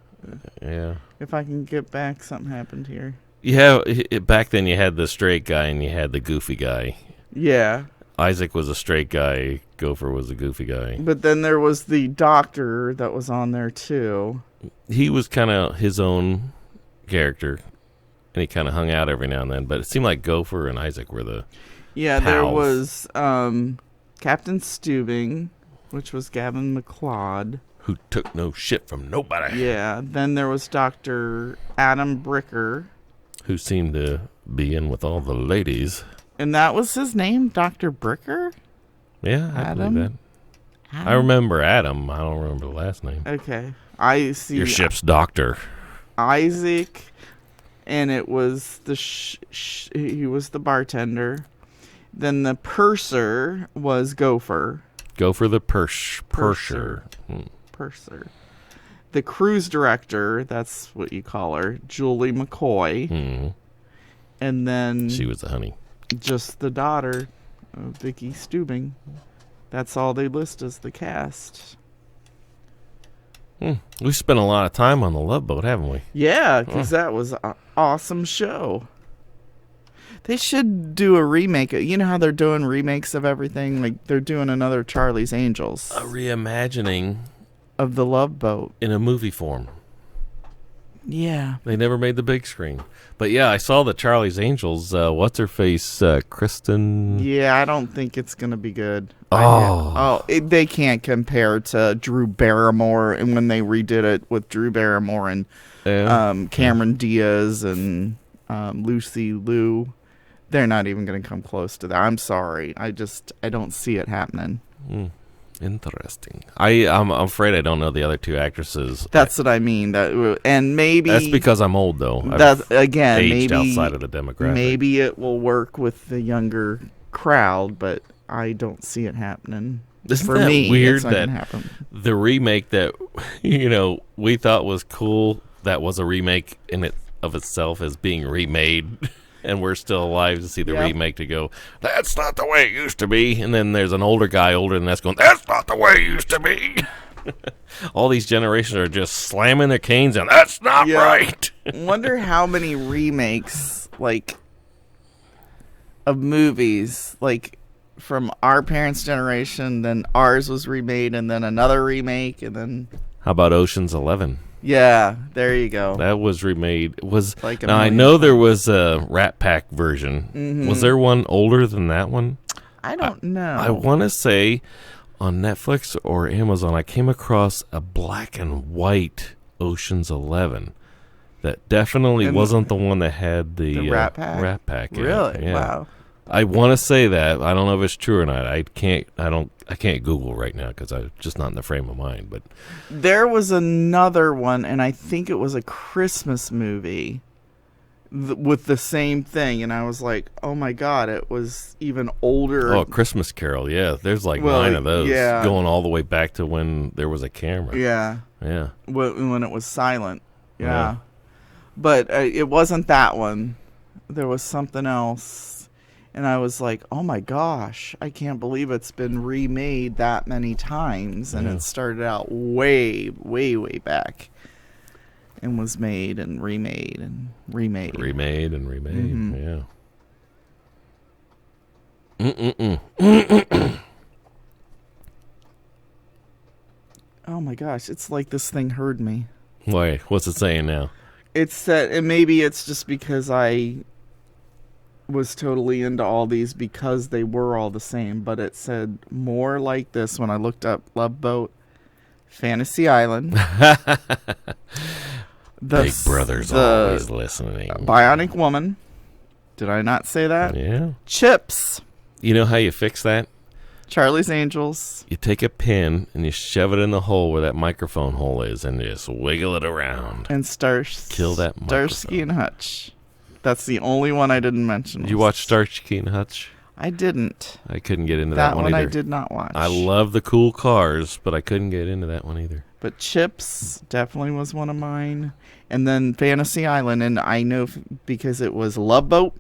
Yeah. If I can get back, something happened here. Yeah, back then you had the straight guy and you had the goofy guy. Yeah, Isaac was a straight guy. Gopher was a goofy guy. but then there was the doctor that was on there too. He was kind of his own character, and he kind of hung out every now and then. But it seemed like Gopher and Isaac were the Yeah, there pals. was Captain Stubing, which was Gavin McLeod. who took no shit from nobody. Yeah, then there was Dr. Adam Bricker, Who seemed to be in with all the ladies. and that was his name, Dr. Bricker? Yeah, I Adam? believe I remember Adam. I don't remember the last name. Okay. I see. Your ship's doctor. Isaac, and it was he was the bartender. Then the purser was Gopher. Gopher the purser. Purser. The cruise director, that's what you call her, Julie McCoy. Mm-hmm. And then she was the honey. Just the daughter of Vicky Stubing. That's all they list as the cast. We spent a lot of time on the Love Boat, haven't we? Yeah, because that was an awesome show. They should do a remake. You know how they're doing remakes of everything? Like, they're doing another Charlie's Angels. A reimagining of the Love Boat. In a movie form. Yeah. They never made the big screen. But yeah, I saw the Charlie's Angels. What's-her-face? Kristen? Yeah, I don't think it's going to be good. They can't compare to Drew Barrymore and when they redid it with Drew Barrymore and Cameron Diaz and Lucy Liu. They're not even going to come close to that. I'm sorry. I don't see it happening. Interesting. I'm afraid I don't know the other two actresses. That's what I mean. And maybe that's because I'm old, though. That's again aged maybe outside of the demographic. Maybe it will work with the younger crowd, but I don't see it happening. Isn't For that me, weird it's not that gonna happen. The remake that we thought was cool, that was a remake in it of itself, is being remade. And we're still alive to see the remake to go, that's not the way it used to be. And then there's an older guy older than us going, that's not the way it used to be. All these generations are just slamming their canes and that's not right. Wonder how many remakes, like, of movies, like, from our parents' generation, then ours was remade, and then another remake, and then... How about Ocean's 11? Yeah, there you go. That was remade. Like now I know there was a Rat Pack version. Mm-hmm. Was there one older than that one? I don't know. I want to say on Netflix or Amazon, I came across a black and white Ocean's 11 that definitely wasn't the one that had the Rat Pack. Rat Pack. Really? Yeah. Wow. I want to say that. I don't know if it's true or not. I can't Google right now because I'm just not in the frame of mind. But there was another one, and I think it was a Christmas movie with the same thing. And I was like, oh my God, it was even older. Oh, Christmas Carol. Yeah, there's 9 of those going all the way back to when there was a camera. Yeah. Yeah. When it was silent. Yeah. But it wasn't that one. There was something else. And I was like, oh my gosh, I can't believe it's been remade that many times. And it started out way, way, way back. And was made and remade and remade. Remade and remade, yeah. Oh my gosh, it's like this thing heard me. Why? What's it saying now? It said, and maybe it's just because I was totally into all these because they were all the same, but it said more like this when I looked up Love Boat, Fantasy Island. Big Brother's always listening. Bionic Woman. Did I not say that? Yeah. Chips. You know how you fix that? Charlie's Angels. You take a pin and you shove it in the hole where that microphone hole is and just wiggle it around. And kill that microphone. Starsky and Hutch. That's the only one I didn't mention. Did you watch Starsky and Hutch? I didn't. I couldn't get into that one either. I did not watch. I love the cool cars, but I couldn't get into that one either. But Chips definitely was one of mine. And then Fantasy Island, and I know because it was Love Boat.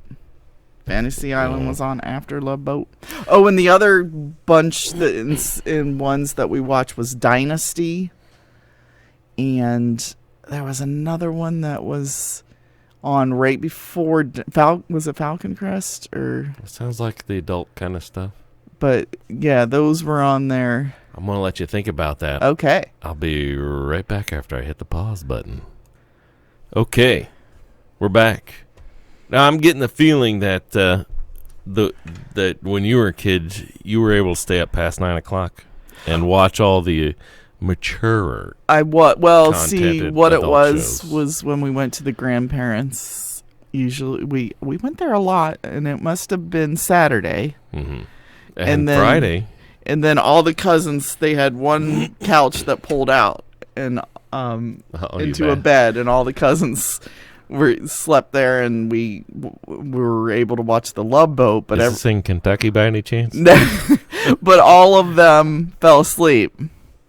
Fantasy Island was on after Love Boat. Oh, and the other bunch in ones that we watched was Dynasty. And there was another one that was on right before was it Falcon Crest or it sounds like the adult kind of stuff, but yeah, those were on there. I'm gonna let you think about that. Okay, I'll be right back after I hit the pause button. Okay, we're back now. I'm getting the feeling that that when you were a kid you were able to stay up past 9 o'clock and watch all the mature. See what it was shows. Was when we went to the grandparents. Usually we went there a lot, and it must have been Saturday. And then Friday. And then all the cousins, they had one couch that pulled out and into a bed, and all the cousins slept there, and we were able to watch the Love Boat. But is this in Kentucky by any chance? But all of them fell asleep.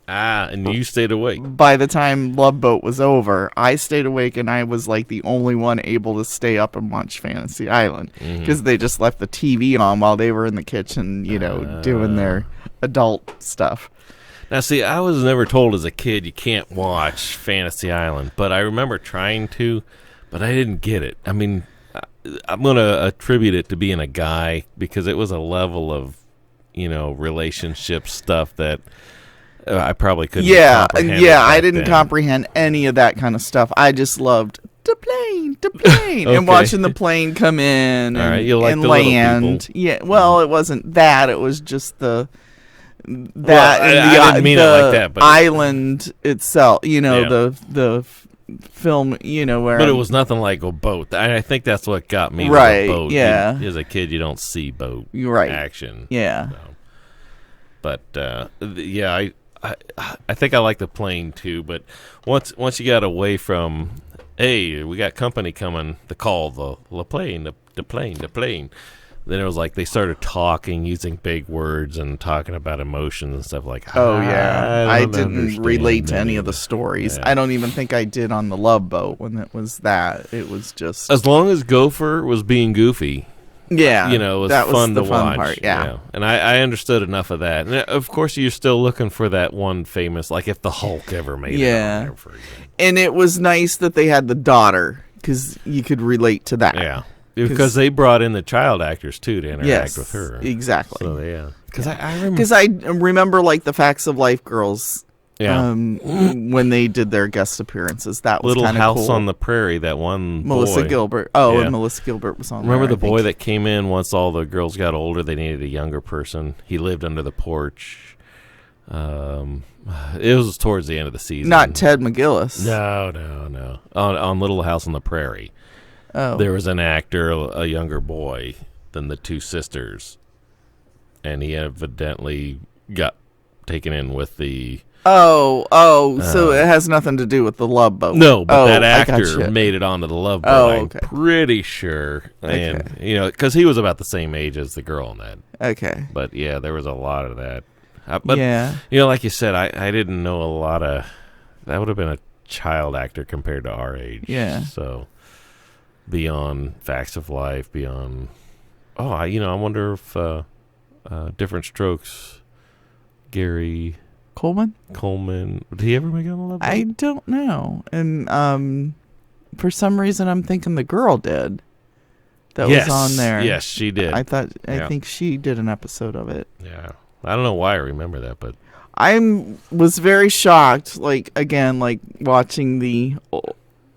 And you stayed awake. By the time Love Boat was over, I stayed awake, and I was like the only one able to stay up and watch Fantasy Island because they just left the TV on while they were in the kitchen, doing their adult stuff. Now, see, I was never told as a kid you can't watch Fantasy Island, but I remember trying to, but I didn't get it. I mean, I'm going to attribute it to being a guy because it was a level of, relationship stuff that I probably couldn't comprehend. Yeah, I didn't comprehend any of that kind of stuff. I just loved the plane, okay. And watching the plane come in and land. Yeah, well, it wasn't that. It was just the... I didn't mean it like that, but island itself, the film, where. But it was nothing like a boat. I think that's what got me. Right. With a boat. Yeah. As a kid, you don't see boat action. Yeah. So. But I think I like the plane too. But once you got away from, hey, we got company coming to call the plane. Then it was like they started talking, using big words and talking about emotions and stuff like. I didn't relate to any of the stories. Yeah. I don't even think I did on the Love Boat when it was that. It was just as long as Gopher was being goofy. Yeah, it was that fun was the to fun watch. Part, yeah. And I understood enough of that. And of course, you're still looking for that one famous, like if the Hulk ever made it on there, for example. And it was nice that they had the daughter because you could relate to that. Yeah. Because they brought in the child actors too to interact with her. Exactly. So because I remember like the Facts of Life girls. Yeah. When they did their guest appearances, that was Little House cool. on the Prairie. That one Melissa boy. Gilbert. Oh, and Melissa Gilbert was on. Remember the boy that came in once all the girls got older? They needed a younger person. He lived under the porch. It was towards the end of the season. Not Ted McGillis. No. On Little House on the Prairie. Oh. There was an actor, a younger boy than the two sisters, and he evidently got taken in with the... so it has nothing to do with the Love Boat. No, but that actor made it onto the Love Boat, I'm pretty sure. And, because he was about the same age as the girl in that. Okay. But, yeah, there was a lot of that. But, like you said, I didn't know a lot of... That would have been a child actor compared to our age. Yeah. So... Beyond Facts of Life, beyond... I wonder if Different Strokes, Gary... Coleman? Did he ever make it on the Love Boat? I don't know. And for some reason, I'm thinking the girl did. That was on there. Yes, she did. I think she did an episode of it. Yeah. I don't know why I remember that, but... I was very shocked, watching the...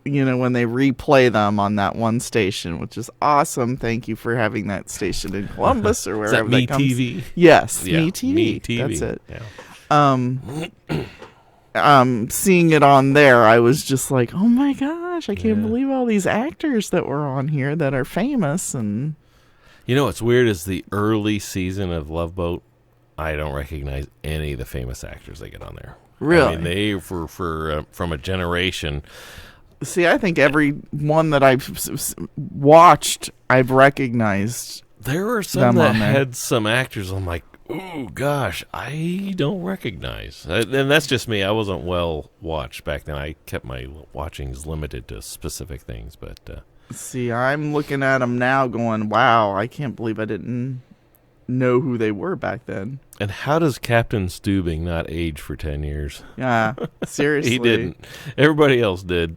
when they replay them on that one station, which is awesome. Thank you for having that station in Columbus or wherever that comes. TV? Yes, Me TV. That's it. Yeah. Seeing it on there, I was just like, oh my gosh, I can't believe all these actors that were on here that are famous. And what's weird is the early season of Love Boat, I don't recognize any of the famous actors they get on there. Really? I mean, they were from a generation... See, I think every one that I've watched, I've recognized. There were some that had some actors I'm like, ooh, gosh, I don't recognize. And that's just me. I wasn't well watched back then. I kept my watchings limited to specific things. But see, I'm looking at them now going, wow, I can't believe I didn't know who they were back then. And how does Captain Steubing not age for 10 years? Yeah, seriously. He didn't. Everybody else did.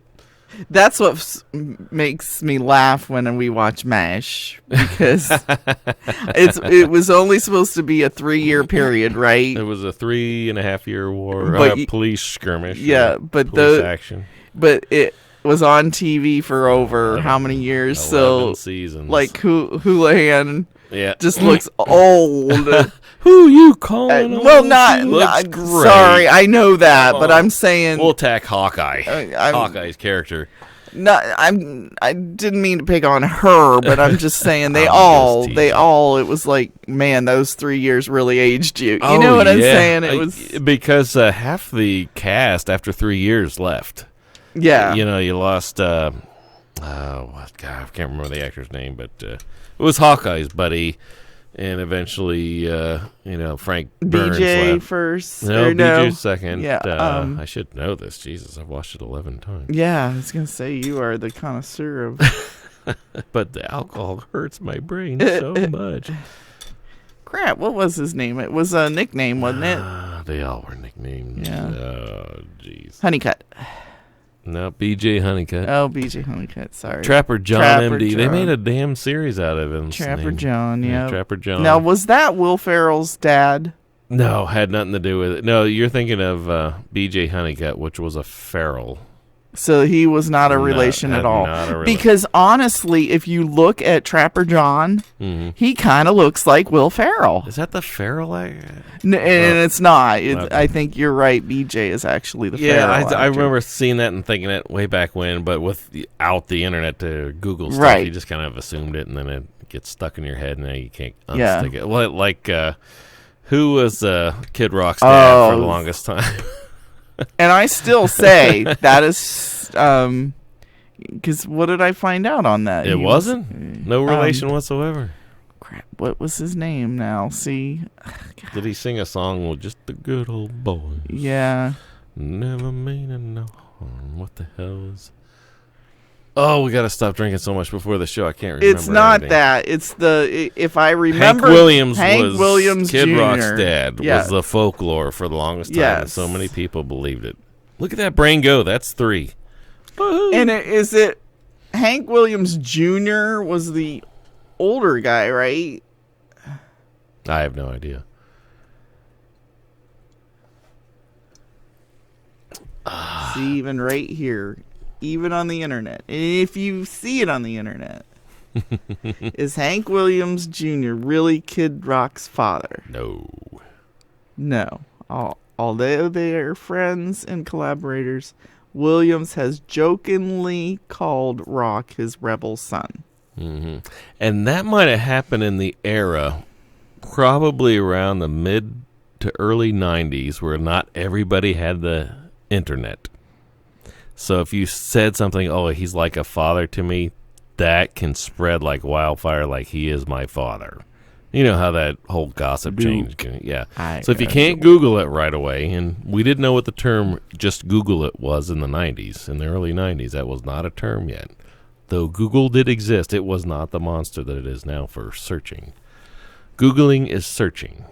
That's what makes me laugh when we watch MASH, because it was only supposed to be a 3-year period, right? It was a 3.5-year war, police skirmish. Yeah, but police action. But it was on TV for over how many years? 11 seasons. Like Houlihan Yeah. Just looks old. Who you calling? Well, not great. Sorry, I know that, but I'm saying we'll attack Hawkeye. Hawkeye's character. No, I didn't mean to pick on her, but I'm just saying they all. It was like, man, those 3 years really aged you. You know what I'm saying? It was because half the cast after 3 years left. Yeah, you lost. God, I can't remember the actor's name, but it was Hawkeye's buddy. And eventually, Frank Burns BJ left. first. No, BJ second. Yeah, I should know this. Jesus, I've watched it 11 times. Yeah, I was going to say, you are the connoisseur of... But the alcohol hurts my brain so much. Crap, what was his name? It was a nickname, wasn't it? They all were nicknames. Yeah. Oh, jeez. Honeycutt. No, BJ Honeycutt. Oh, BJ Honeycutt, sorry. Trapper John MD. They made a damn series out of him. Trapper John, yeah. Trapper John. Now, was that Will Ferrell's dad? No, had nothing to do with it. No, you're thinking of BJ Honeycutt, which was a Ferrell. So he was not a relation at all. Because honestly, if you look at Trapper John, he kind of looks like Will Ferrell. Is that the Ferrell actor? And it's not. I think you're right. BJ is actually the Ferrell actor. I remember seeing that and thinking it way back when, but without the internet to Google stuff, right. You just kind of assumed it, and then it gets stuck in your head, and then you can't unstick it. Well, like, who was Kid Rock's dad for the longest time? And I still say that is because what did I find out on that? It wasn't? No relation whatsoever. Crap, what was his name now? See? Did he sing a song with just the good old boys? Yeah. Never made a no harm. What the hell is... Oh, we got to stop drinking so much before the show. I can't remember. It's not anything. That. It's the... If I remember... Hank Williams Kid Jr. Rock's dad was the folklore for the longest time. Yes. And so many people believed it. Look at that brain go. That's 3. Woo-hoo. And is it... Hank Williams Jr. was the older guy, right? I have no idea. See, even right here... Even on the internet. And if you see it on the internet, is Hank Williams Jr. really Kid Rock's father? No. Although they are friends and collaborators, Williams has jokingly called Rock his rebel son. Mm-hmm. And that might have happened in the era, probably around the mid to early 90s, where not everybody had the internet. So if you said something, oh, he's like a father to me, that can spread like wildfire, like he is my father. You know how that whole gossip changed. Yeah. So if you can't Google it right away, and we didn't know what the term just Google it was in the 90s, in the early 90s, that was not a term yet. Though Google did exist, it was not the monster that it is now for searching. Googling is searching.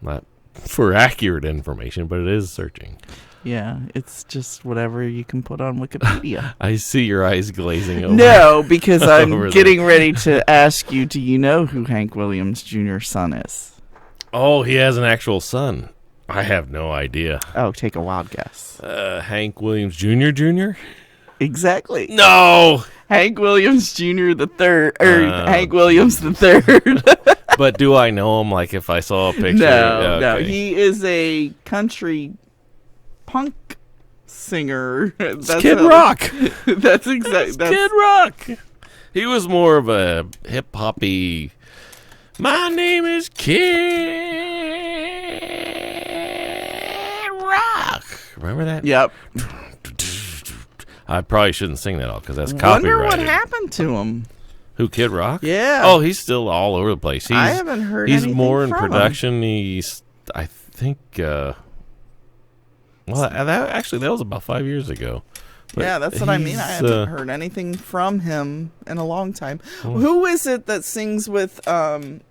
Not for accurate information, but it is searching. Yeah, it's just whatever you can put on Wikipedia. I see your eyes glazing over. No, because I'm getting ready to ask you, do you know who Hank Williams Jr.'s son is? Oh, he has an actual son. I have no idea. Oh, take a wild guess. Hank Williams Jr.? Exactly. No! Hank Williams Jr. the third, or Hank Williams the third. But do I know him, like, if I saw a picture? No. He is a country punk singer. That's Kid Rock. That's exactly Kid Rock. He was more of a hip hoppy. My name is Kid Rock. Remember that? Yep. I probably shouldn't sing that all because that's copyrighted. Wonder what happened to him. Who, Kid Rock? Yeah. Oh, he's still all over the place. I haven't heard. He's anything more in from production. Him. He's, I think. Well, that was about 5 years ago. But yeah, that's what I mean. I haven't heard anything from him in a long time. Who is it that sings with? Who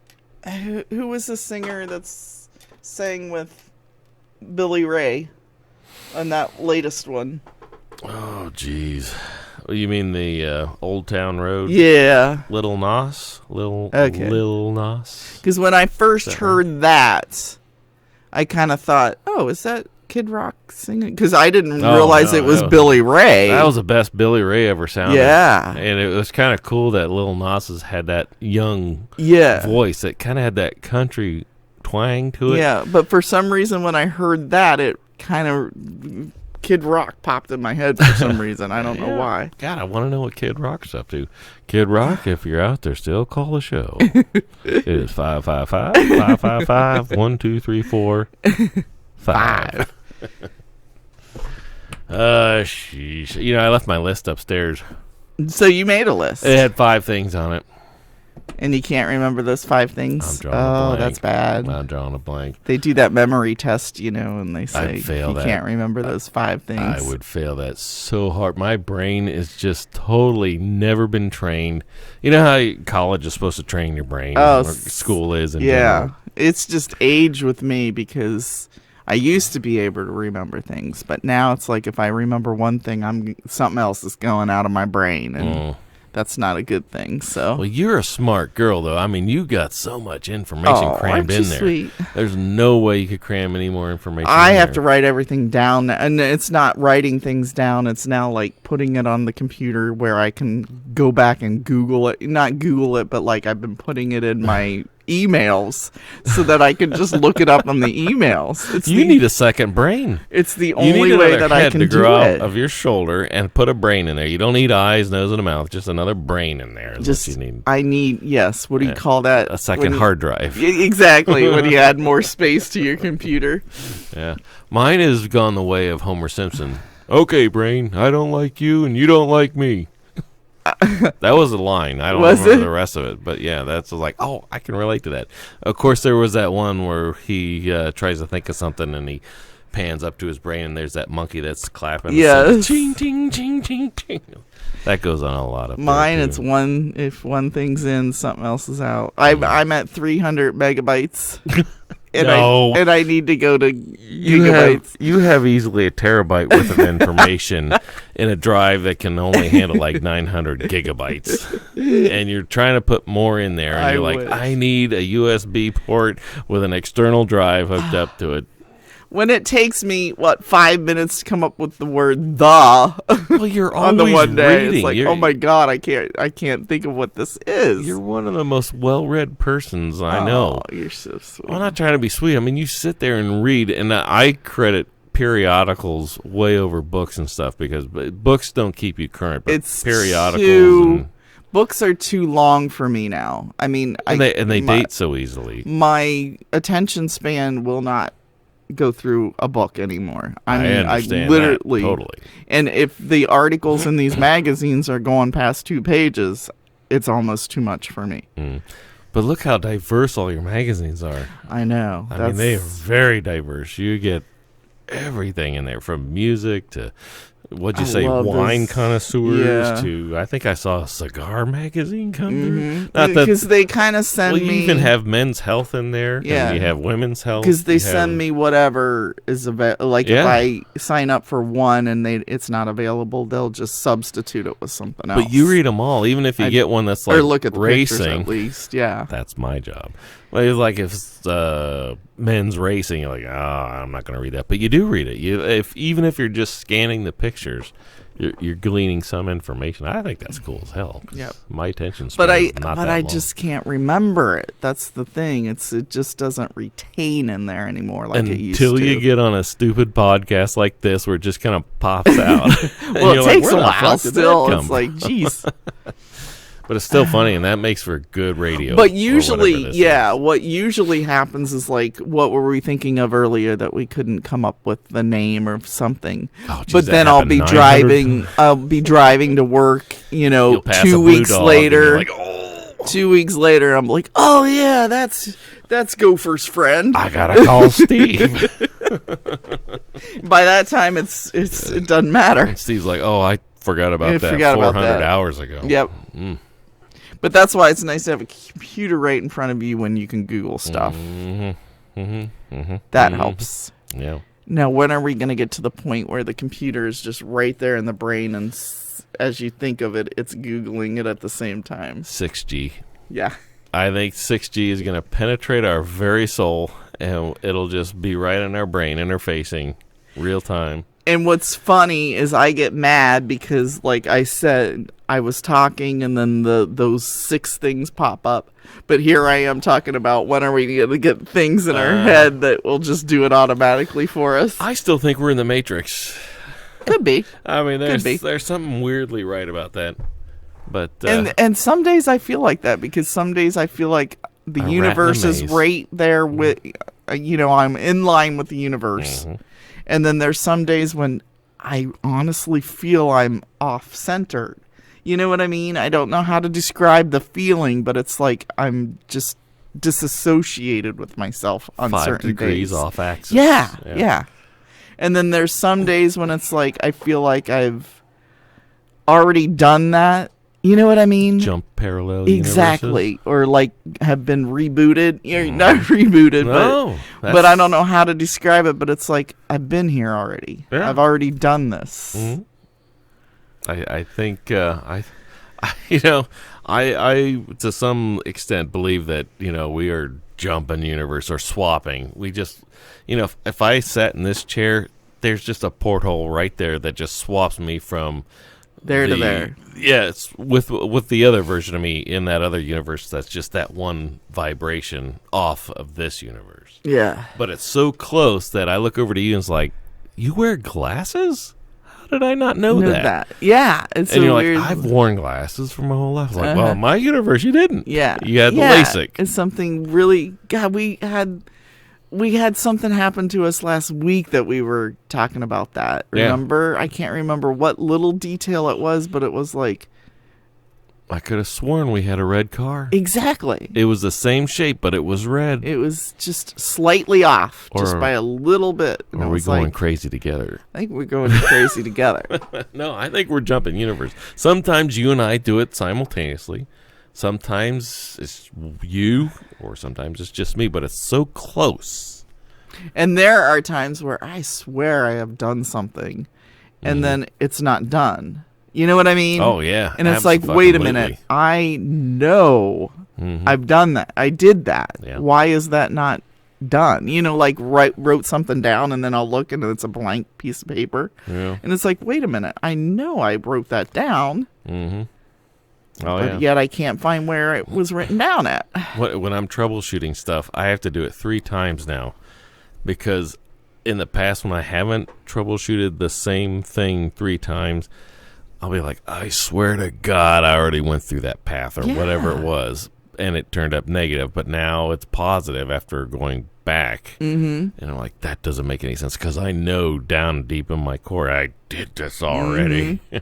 is the singer that's sang with Billy Ray on that latest one? Oh, jeez. You mean the Old Town Road? Yeah. Lil Nas? Lil Nas? Because when I first heard that, I kind of thought, oh, is that Kid Rock singing? Because I didn't realize it was Billy Ray. That was the best Billy Ray ever sounded. Yeah. And it was kind of cool that Lil Nas had that young voice that kind of had that country twang to it. Yeah, but for some reason when I heard that, it kind of Kid Rock popped in my head for some reason. I don't know why. God, I want to know what Kid Rock's up to. Kid Rock, if you're out there still, call the show. It is 555-555-1234-5. Sheesh. You know, I left my list upstairs. So you made a list. It had 5 things on it. And you can't remember those 5 things? I'm drawing a blank. That's bad. I'm drawing a blank. They do that memory test, you know, and they say I'd fail you that. can't remember those 5 things. I would fail that so hard. My brain is just totally never been trained. You know how college is supposed to train your brain? Or school is in general? It's just age with me because I used to be able to remember things, but now it's like if I remember one thing, something else is going out of my brain, and that's not a good thing. So, well, you're a smart girl, though. I mean, you got so much information crammed in there. Sweet. There's no way you could cram any more information. I have to write everything down, and it's not writing things down. It's now like putting it on the computer where I can go back and Google it. Not Google it, but like I've been putting it in my emails so that I can just look it up on the emails. You need a second brain. It's the only way that I can to do grow it. out of your shoulder and put a brain in there. You don't need eyes, nose, and a mouth. Just another brain in there. Is what you need. I need, yes. What do you call that? A second hard drive. Exactly. When you add more space to your computer. Yeah. Mine has gone the way of Homer Simpson. Okay, brain. I don't like you, and you don't like me. That was a line. I don't remember the rest of it, but yeah, that's like, oh, I can relate to that. Of course, there was that one where he tries to think of something and he pans up to his brain and there's that monkey that's clapping. Yes. Ching, ching, ching, ching, ching. That goes on a lot of mine. It's if one thing's in, something else is out. I'm at 300 megabytes. And I need to go to gigabytes. You have easily a terabyte worth of information in a drive that can only handle like 900 gigabytes. And you're trying to put more in there. And you're like, I need a USB port with an external drive hooked up to it. When it takes me 5 minutes to come up with the word "the," well, you're always on the one day, reading. It's like, oh my god, I can't think of what this is. You're one of the most well-read persons I know. You're so sweet. I'm not trying to be sweet. I mean, you sit there and read, and I credit periodicals way over books and stuff because books don't keep you current. But it's periodicals. Books are too long for me now. I mean, they date so easily. My attention span will not go through a book anymore. I mean, I literally that, totally. And if the articles in these magazines are going past 2 pages, it's almost too much for me. But look how diverse all your magazines are. I know. I mean, they are very diverse. You get everything in there, from music to wine connoisseurs to, I think I saw a cigar magazine come through. Because they kind of send me. You even have men's health in there. Yeah. And you have women's health. Because they send me whatever is available. Like if I sign up for one and it's not available, they'll just substitute it with something else. But you read them all, even if you get one that's like or look at the racing. At least, yeah. That's my job. Like if it's men's racing, you're like, I'm not going to read that. But you do read it. Even if you're just scanning the pictures, you're gleaning some information. I think that's cool as hell. Yep. My attention span is not that long. I just can't remember it. That's the thing. It just doesn't retain in there anymore like it used to. Until you get on a stupid podcast like this where it just kind of pops out. Well, it takes a while still. It's like, geez. But it's still funny, and that makes for good radio. But usually, what usually happens is like, what were we thinking of earlier that we couldn't come up with the name or something? Oh, geez, but then I'll be driving to work, 2 weeks later. Like, oh. 2 weeks later, I'm like, oh yeah, that's Gopher's friend. I gotta call Steve. By that time, it doesn't matter. And Steve's like, oh, I forgot about that 400 hours ago. Yep. But that's why it's nice to have a computer right in front of you when you can Google stuff. That helps. Yeah. Now, when are we going to get to the point where the computer is just right there in the brain and as you think of it, it's Googling it at the same time? 6G. Yeah. I think 6G is going to penetrate our very soul, and it'll just be right in our brain, interfacing, real time. And what's funny is I get mad because, like I said, I was talking and then those 6 things pop up. But here I am talking about when are we going to get things in our head that will just do it automatically for us. I still think we're in the Matrix. Could be. I mean, there's something weirdly right about that. But and some days I feel like that because some days I feel like the universe is right there with, I'm in line with the universe. Mm-hmm. And then there's some days when I honestly feel I'm off-centered. You know what I mean? I don't know how to describe the feeling, but it's like I'm just disassociated with myself on 5 certain degrees days. off axis. Yeah. And then there's some days when it's like I feel like I've already done that. You know what I mean? Jump parallel exactly, universes. Or like have been rebooted. Not rebooted, but I don't know how to describe it. But it's like I've been here already. Yeah. I've already done this. Mm-hmm. I think I to some extent believe that we are jumping universe or swapping. We just if I sat in this chair, there's just a porthole right there that just swaps me from there to there. Yeah, it's with the other version of me in that other universe. That's just that one vibration off of this universe. Yeah, but it's so close that I look over to you and it's like, you wear glasses? How did I not know that? Yeah, it's and you're weird. Like, I've worn glasses for my whole life. It's like, well, in my universe, you didn't. Yeah, you had the LASIK. It's something really. God, we had something happen to us last week that we were talking about that. Remember? Yeah. I can't remember what little detail it was, but it was like... I could have sworn we had a red car. Exactly. It was the same shape, but it was red. It was just slightly off, just by a little bit. Or are we going crazy together? I think we're going crazy together. No, I think we're jumping universe. Sometimes you and I do it simultaneously. Sometimes it's you, or sometimes it's just me, but it's so close. And there are times where I swear I have done something, and then it's not done. You know what I mean? Oh, yeah. And it's like, wait a minute. I know I've done that. I did that. Yeah. Why is that not done? Like wrote something down, and then I'll look, and it's a blank piece of paper. Yeah. And it's like, wait a minute. I know I wrote that down. Mm-hmm. But yet I can't find where it was written down at. When I'm troubleshooting stuff, I have to do it 3 times now. Because in the past, when I haven't troubleshooted the same thing 3 times, I'll be like, I swear to God, I already went through that path or whatever it was. And it turned up negative. But now it's positive after going back. Mm-hmm. And I'm like, that doesn't make any sense. Because I know down deep in my core, I did this already. Mm-hmm.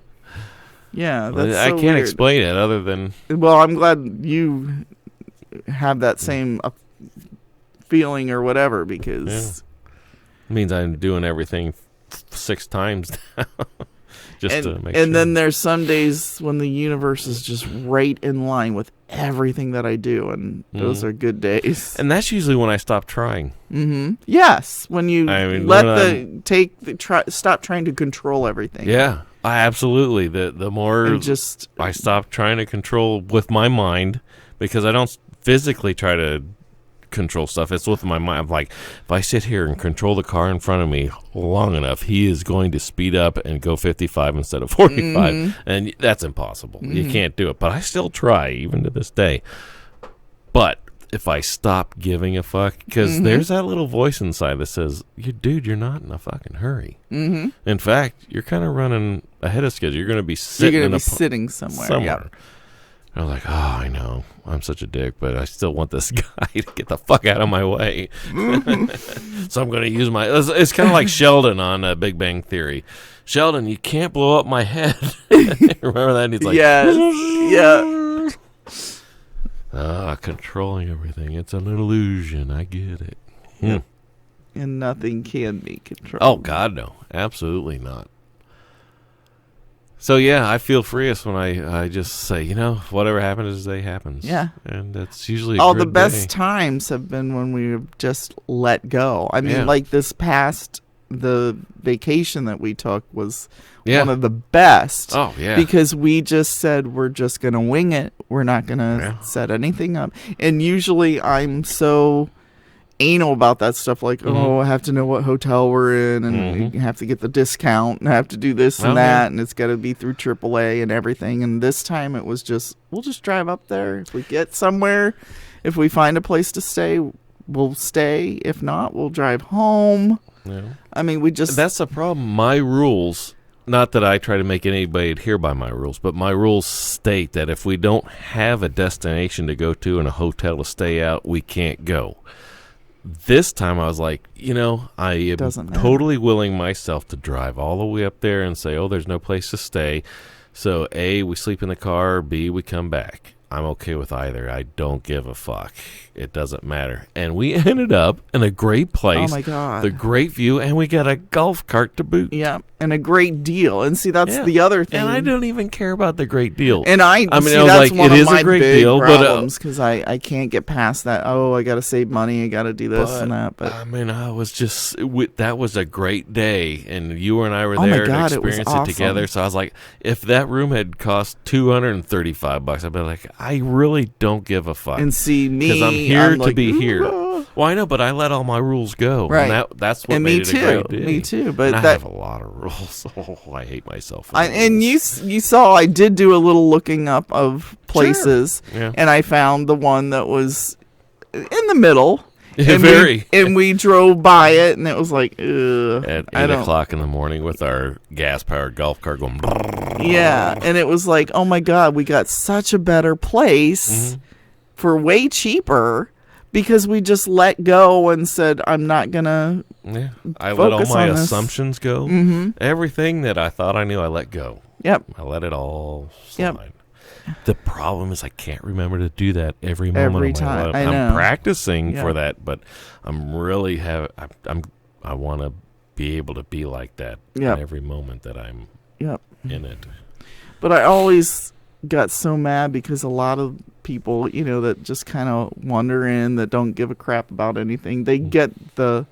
Yeah, that's I can't explain it other than... Well, I'm glad you have that same feeling or whatever, because... It means I'm doing everything 6 times now. Just to make sure. And then there's some days when the universe is just right in line with everything that I do, and those are good days. And that's usually when I stop trying. Mm-hmm. Yes, when you stop trying to control everything. Yeah. Absolutely. The more I stop trying to control with my mind, because I don't physically try to control stuff. It's with my mind. I'm like, if I sit here and control the car in front of me long enough, he is going to speed up and go 55 instead of 45. And that's impossible. You can't do it. But I still try, even to this day. But if I stop giving a fuck, because there's that little voice inside that says, dude, you're not in a fucking hurry. Mm-hmm. In fact, you're kind of running ahead of schedule. You're going to be sitting somewhere. Yep. I was like, oh, I know. I'm such a dick, but I still want this guy to get the fuck out of my way. So I'm going to use it's kind of like Sheldon on Big Bang Theory. Sheldon, you can't blow up my head. Remember that? And he's like, yes. Yeah. Controlling everything. It's an illusion. I get it. Yep. And nothing can be controlled. Oh, God, no. Absolutely not. So, yeah, I feel freest when I just say, whatever happens today happens. Yeah. And that's usually all the best times have been when we just let go. I mean, like this past, the vacation that we took was one of the best. Oh, yeah. Because we just said we're just going to wing it. We're not going to set anything up. And usually I'm so anal about that stuff, like, I have to know what hotel we're in, and you have to get the discount, and I have to do this and that, and it's got to be through AAA and everything. And this time it was just, we'll just drive up there. If we get somewhere, if we find a place to stay, we'll stay. If not, we'll drive home. Yeah. I mean, that's the problem. My rules not that I try to make anybody adhere by my rules, but my rules state that if we don't have a destination to go to and a hotel to stay out, we can't go. This time I was like, I am totally willing myself to drive all the way up there and say, oh, there's no place to stay. So A, we sleep in the car, B, we come back. I'm okay with either. I don't give a fuck. It doesn't matter. And we ended up in a great place. Oh, my God. The great view, and we got a golf cart to boot. Yeah, and a great deal. And see, that's the other thing. And I don't even care about the great deal. And I mean, see, that's one of my big deal, problems, because I can't get past that. Oh, I got to save money. I got to do this and that. But I mean, I was just, that was a great day. And you and I were there to experience it together. So I was like, if that room had cost $235, I'd be like, I really don't give a fuck. And see, me, because I'm here to like, be here. Well, I know, but I let all my rules go. Right. And that's what made it a great day. Me too. But I have a lot of rules. Oh, I hate myself. And you saw I did do a little looking up of places, and I found the one that was in the middle. And we drove by it, and it was like, ugh. At 8 o'clock in the morning with our gas-powered golf cart going. Yeah, and it was like, oh my God, we got such a better place for way cheaper because we just let go and said, I'm not going to I let all my assumptions go. Mm-hmm. Everything that I thought I knew, I let go. Yep. I let it all slide. Yep. The problem is I can't remember to do that every moment of my life. I'm practicing for that, but I'm really I want to be able to be like that in every moment that I'm in it. But I always got so mad because a lot of people, that just kind of wander in, that don't give a crap about anything, they get the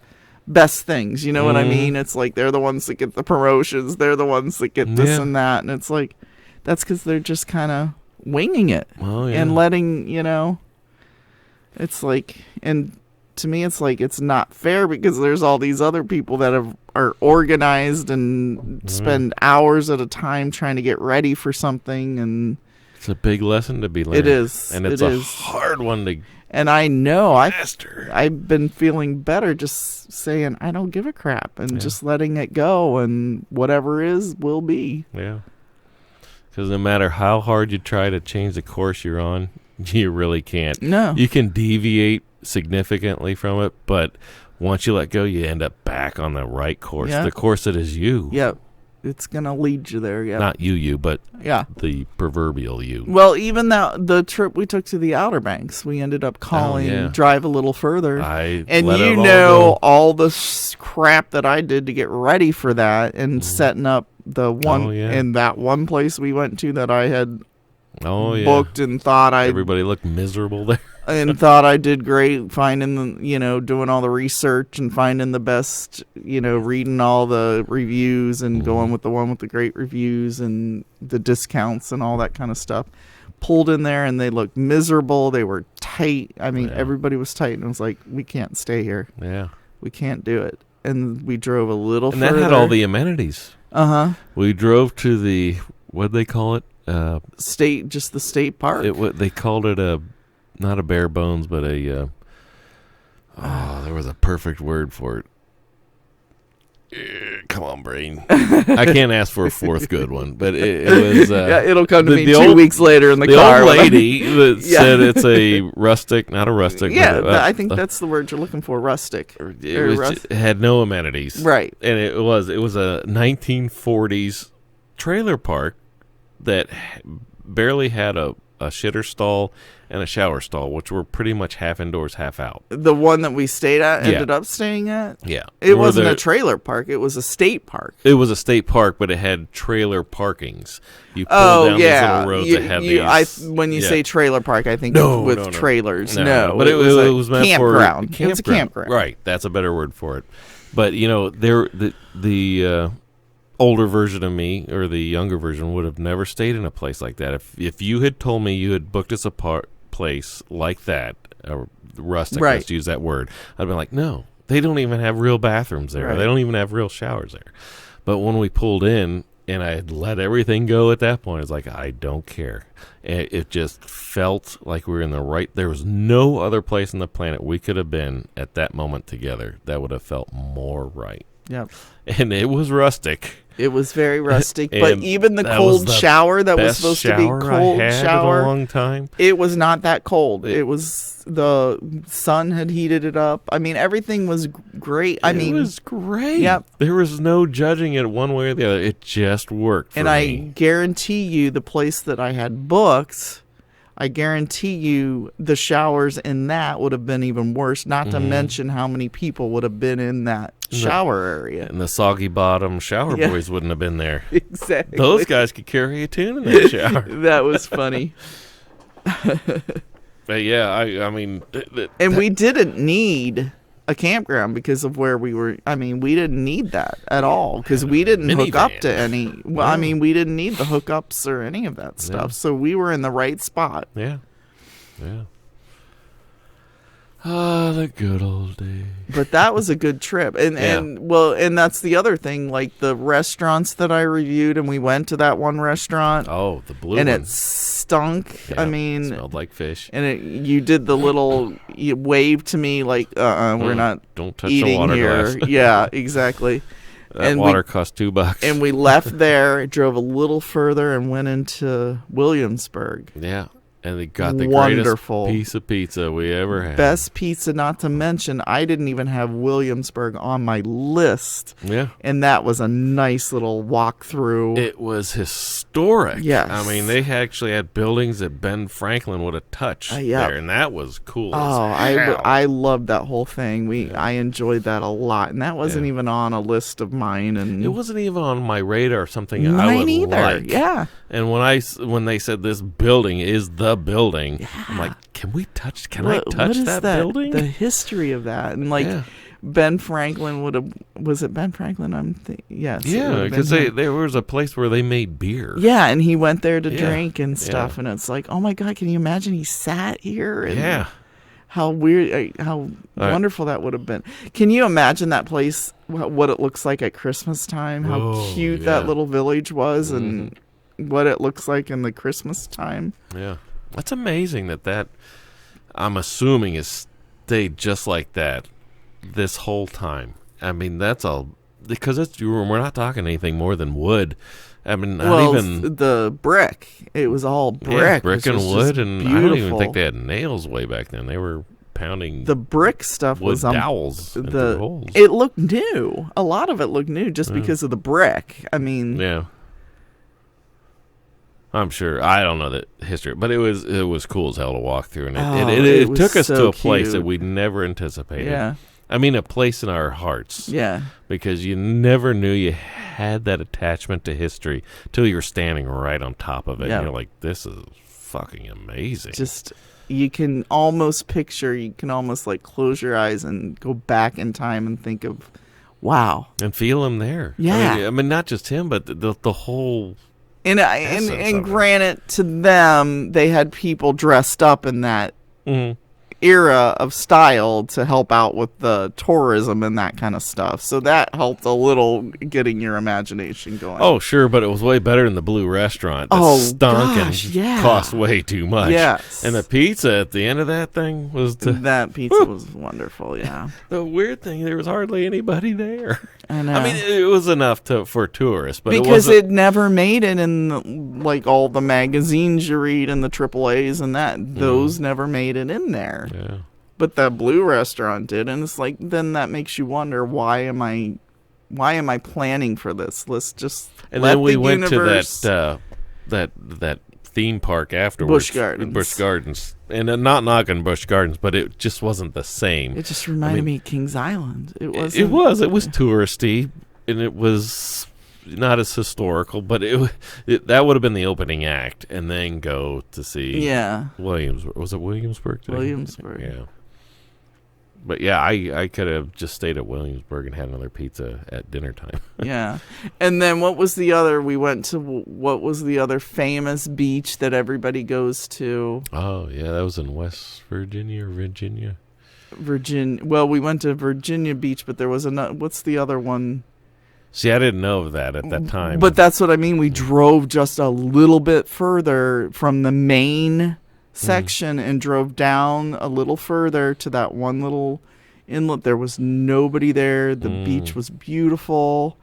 best things. You know what I mean? It's like they're the ones that get the promotions. They're the ones that get this and that. And it's like, that's because they're just kind of winging it and letting, it's like, and to me, it's like, it's not fair because there's all these other people that are organized and spend hours at a time trying to get ready for something. And it's a big lesson to be learned. It is. And it's a hard one to And I know master. I've been feeling better just saying, I don't give a crap and just letting it go, and whatever is will be. Yeah. Because no matter how hard you try to change the course you're on, you really can't. No. You can deviate significantly from it, but once you let go, you end up back on the right course. The course that is you. Yep. It's going to lead you there, Not you, but the proverbial you. Well, even the trip we took to the Outer Banks, we ended up calling drive a little further. All the crap that I did to get ready for that and setting up the one in that one place we went to that I had booked and thought everybody looked miserable there. And thought I did great finding doing all the research and finding the best, reading all the reviews and going with the one with the great reviews and the discounts and all that kind of stuff. Pulled in there and they looked miserable. They were tight. I mean, everybody was tight, and I was like, we can't stay here. Yeah. We can't do it. And we drove a little further. And that had all the amenities. Uh-huh. We drove to the, what'd they call it? The state park. They called it not a bare bones, but there was a perfect word for it. Come on, brain. I can't ask for a fourth good one, but it was... it'll come to me 2 weeks later in the car. The old lady that said it's a rustic, not a rustic. Yeah, but, I think that's the word you're looking for, rustic. It had no amenities. Right. And it was a 1940s trailer park that barely had a shitter stall and a shower stall, which were pretty much half indoors, half out. The one that we stayed at, ended up staying at? Yeah. It wasn't a trailer park. It was a state park. It was a state park, but it had trailer parkings. You pull down these little roads that have these. When you say trailer park, I think with trailers. No. But it was meant campground. For... It was a campground. Right. That's a better word for it. But, the older version of me, or the younger version, would have never stayed in a place like that. If you had told me you had booked us a place like that, rustic, let's use that word, I'd been like, no, they don't even have real bathrooms there. Right. They don't even have real showers there. But when we pulled in and I had let everything go at that point, it's like, I don't care. It just felt like we were in the right. There was no other place on the planet we could have been at that moment together that would have felt more right. Yep. And it was rustic. It was very rustic, but even the cold shower that was supposed to be cold shower, in a long time. It was not that cold. It was the sun had heated it up. I mean, everything was great. It was great. Yep. There was no judging it one way or the other. It just worked for me. I guarantee you, the place that I had booked, I guarantee you the showers in that would have been even worse, not to mention how many people would have been in that shower area. And the soggy bottom shower boys wouldn't have been there. Exactly. Those guys could carry a tune in that shower. That was funny. But yeah, I mean... And we didn't need a campground because of where we were. I mean, we didn't need that at all because we didn't hook up to any. Well, I mean, we didn't need the hookups or any of that stuff. Yeah. So we were in the right spot. Yeah. Yeah. Ah, the good old days. But that was a good trip. And that's the other thing, like the restaurants that I reviewed, and we went to that one restaurant. Oh, the blue and one. It stunk. Yeah, I mean, it smelled like fish. And you did the little you waved to me like, we're not don't touch eating the water here. glass. Yeah, exactly. That water cost $2. And we left there, drove a little further, and went into Williamsburg. Yeah. And they got the wonderful greatest piece of pizza we ever had. Best pizza, not to mention, I didn't even have Williamsburg on my list. Yeah. And that was a nice little walkthrough. It was historic. Yes. I mean, they actually had buildings that Ben Franklin would have touched there, and that was cool. I loved that whole thing. I enjoyed that a lot, and that wasn't even on a list of mine. And it wasn't even on my radar. Something mine I would either. like. Yeah. And when they said this building is the building, I'm like, can I touch that building? The history of that, and Ben Franklin was it Ben Franklin? Yes. Yeah, because there was a place where they made beer. Yeah, and he went there to drink and stuff, and it's like, oh my God, can you imagine he sat here? And how weird, how wonderful that would have been. Can you imagine that place, what it looks like at Christmas time? How cute that little village was, and what it looks like in the Christmas time. Yeah. That's amazing that I'm assuming is stayed just like that this whole time. I mean, that's all because we're not talking anything more than wood. I mean, not even the brick. It was all brick. Yeah, brick and wood, and beautiful. I don't even think they had nails way back then. They were pounding the brick stuff wood was dowels into holes. It looked new. A lot of it looked new just because of the brick. I mean, yeah. I'm sure. I don't know the history, but it was cool as hell to walk through, and it took us to a place that we never anticipated. Yeah. I mean, a place in our hearts. Yeah. Because you never knew you had that attachment to history till you were standing right on top of it. Yeah. And you're like, this is fucking amazing. Just, you can almost like close your eyes and go back in time and think of, wow. And feel him there. Yeah. I mean not just him, but the whole... And granted, to them, they had people dressed up in that era of style to help out with the tourism and that kind of stuff. So that helped a little getting your imagination going. Oh, sure, but it was way better than the Blue Restaurant that stunk and cost way too much. Yes. And the pizza at the end of that thing was... that pizza was wonderful, yeah. The weird thing, there was hardly anybody there. I know. I mean, it was enough for tourists, but because it never made it in like all the magazines you read and the AAAs and that. Those never made it in there. Yeah. But the Blue Restaurant did, and it's like then that makes you wonder why am I planning for this? Let's just and then we went to that theme park afterwards, Busch Gardens, and not knocking Busch Gardens, but it just wasn't the same. It just reminded me of Kings Island. It was touristy, and it was not as historical, but that would have been the opening act, and then go to see Williamsburg. Was it Williamsburg today? Williamsburg. Yeah. But yeah, I could have just stayed at Williamsburg and had another pizza at dinner time. Yeah. And then what was the other famous beach that everybody goes to? Oh, yeah, that was in West Virginia or Virginia. Well, we went to Virginia Beach, but there was what's the other one? See, I didn't know of that at that time. But that's what I mean. We drove just a little bit further from the main section and drove down a little further to that one little inlet. There was nobody there. The beach was beautiful.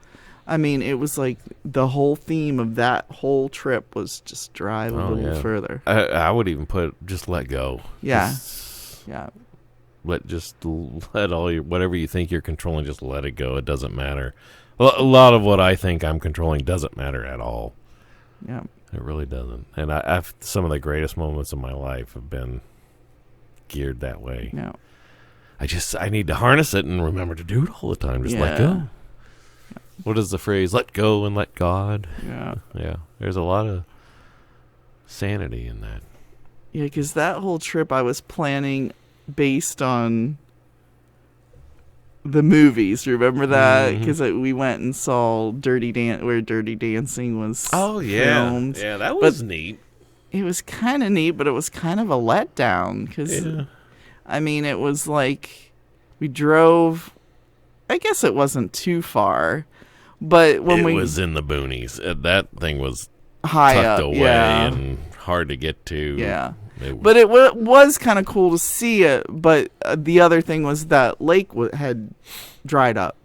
I mean, it was like the whole theme of that whole trip was just drive a little further. I would even put just let go. Yeah. Let all your whatever you think you're controlling, just let it go. It doesn't matter. A lot of what I think I'm controlling doesn't matter at all. Yeah. It really doesn't. And I've some of the greatest moments of my life have been geared that way. Yeah. I need to harness it and remember to do it all the time. Just let go. Yeah. What is the phrase? Let go and let God. Yeah. Yeah. There's a lot of sanity in that. Yeah, because that whole trip I was planning based on the movies. Remember that? Because we went and saw where Dirty Dancing was filmed. Yeah, that was neat. It was kind of neat, but it was kind of a letdown. Because, I mean, it was like we drove... I guess it wasn't too far, but when it was in the boonies. That thing was high tucked up, away and hard to get to. Yeah. But it was kind of cool to see it. But the other thing was that lake had dried up.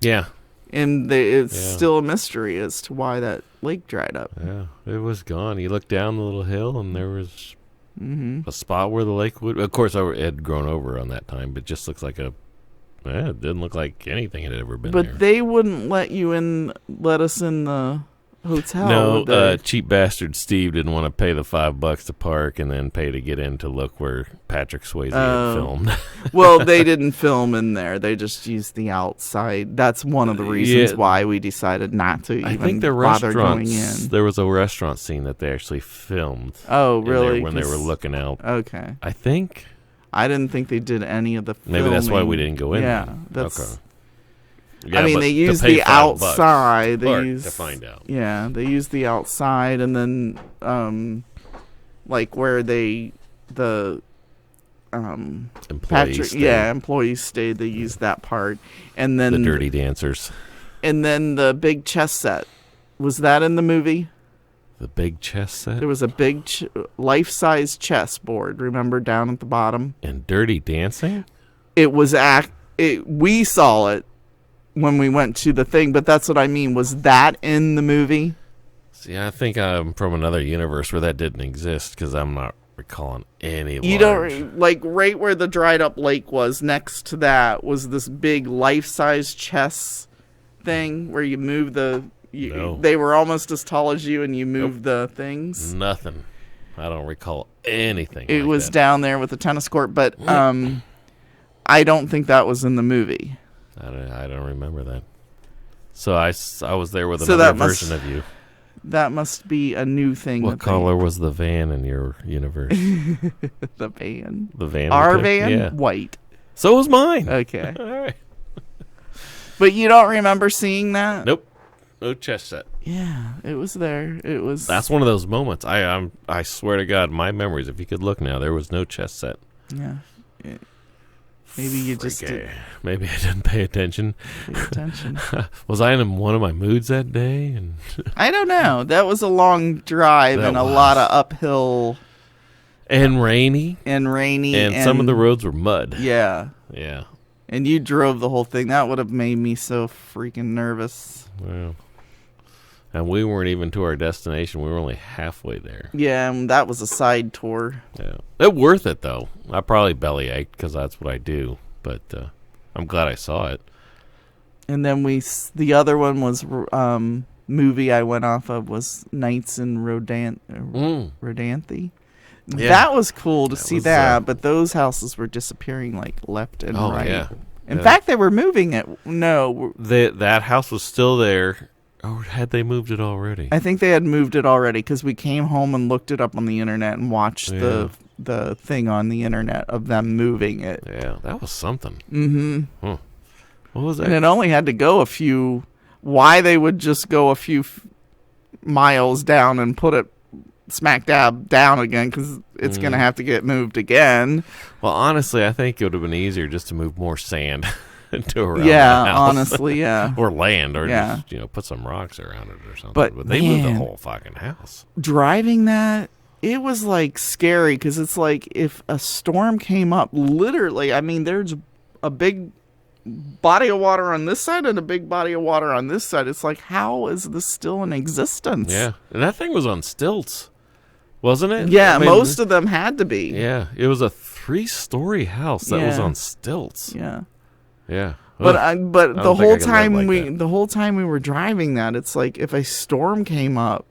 Yeah. And it's still a mystery as to why that lake dried up. Yeah, it was gone. You looked down the little hill, and there was a spot where the lake would... Of course, it had grown over on that time, but it just looks like it didn't look like anything had ever been there. But they wouldn't let us in the hotel. No, cheap bastard Steve didn't want to pay the $5 to park and then pay to get in to look where Patrick Swayze had filmed. Well, they didn't film in there. They just used the outside. That's one of the reasons why we decided not to even bother going in. There was a restaurant scene that they actually filmed. Oh, really? When they were looking out. Okay. I think. I didn't think they did any of the filming. Maybe that's why we didn't go in. Yeah, that's... Okay. Yeah, I mean, they used the outside. To find out. Yeah, they used the outside, and then, like where the employees stayed. They used that part, and then the Dirty Dancers, and then the big chess set. Was that in the movie? The big chess set. There was a big life-size chess board. Remember, down at the bottom. And Dirty Dancing. It was we saw it when we went to the thing, but that's what I mean. Was that in the movie? See, I think I'm from another universe where that didn't exist because I'm not recalling any. You don't like right where the dried up lake was. Next to that was this big life-size chess thing where you move the. No. They were almost as tall as you, and you moved the things. Nothing. I don't recall anything. It was down there with the tennis court, but I don't think that was in the movie. I don't remember that. So I was there with another version of you. That must be a new thing. What color was the van in your universe? The van. The van. Our van? Yeah. White. So was mine. Okay. All right. But you don't remember seeing that? Nope. No chess set. Yeah, it was there. It was. That's one of those moments. I swear to God, my memories. If you could look now, there was no chess set. Yeah. Maybe you just. Maybe I didn't pay attention. Was I in one of my moods that day? And I don't know. That was a long drive and a lot of uphill. And rainy. And some of the roads were mud. Yeah. Yeah. And you drove the whole thing. That would have made me so freaking nervous. Well, and we weren't even to our destination. We were only halfway there. Yeah, and that was a side tour. Yeah, it worth it though. I probably belly ached because that's what I do. But I'm glad I saw it. And then the other one was movie I went off of was Nights in Rodanthe. Yeah. That was cool to see that, but those houses were disappearing like left and right. Yeah. In fact, they were moving it. No. That house was still there. Or had they moved it already? I think they had moved it already because we came home and looked it up on the internet and watched the thing on the internet of them moving it. Yeah, that was something. Mm-hmm. Huh. What was that? And it only had to go why they would just go a few miles down and put it smack dab down again because it's going to have to get moved again. Well, honestly, I think it would have been easier just to move more sand to around the house. Honestly, yeah. Or land, or just, put some rocks around it or something. But they moved the whole fucking house. Driving that, it was like scary because it's like if a storm came up, literally, I mean, there's a big body of water on this side and a big body of water on this side. It's like, how is this still in existence? Yeah, and that thing was on stilts, wasn't it? Yeah, most of them had to be. Yeah, it was a 3-story house that was on stilts. Yeah. Yeah. But the whole time we were driving that, it's like, if a storm came up,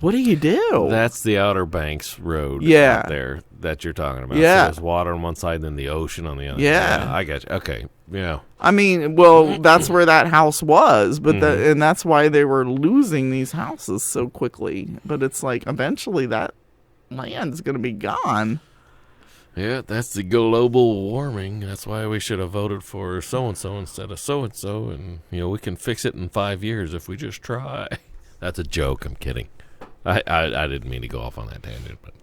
what do you do? That's the Outer Banks Road out there that you're talking about. Yeah. So there's water on one side and then the ocean on the other. Yeah. I got you. Okay. Yeah. I mean, well, that's where that house was, but and that's why they were losing these houses so quickly. But it's like, eventually that land's going to be gone. Yeah, that's the global warming. That's why we should have voted for so-and-so instead of so-and-so. And, we can fix it in 5 years if we just try. That's a joke. I'm kidding. I didn't mean to go off on that tangent, but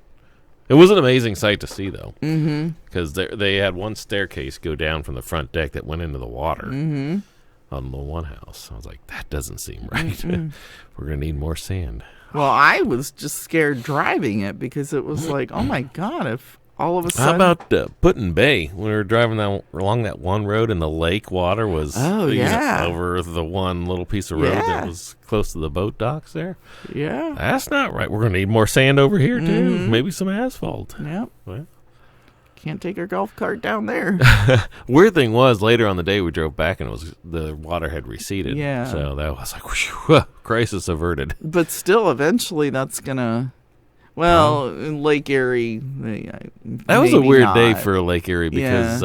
it was an amazing sight to see, though. Because they had one staircase go down from the front deck that went into the water on the one house. I was like, that doesn't seem right. We're going to need more sand. Well, I was just scared driving it because it was like, oh, my God, if... all of a sudden. How about Putin Bay? When we were driving along that one road and the lake water was over the one little piece of road that was close to the boat docks there? Yeah. That's not right. We're going to need more sand over here, too. Maybe some asphalt. Yep. Well. Can't take our golf cart down there. Weird thing was, later on the day we drove back and the water had receded. Yeah. So that was like, whew, crisis averted. But still, eventually that's going to... Well, in Lake Erie, that was a weird day for Lake Erie because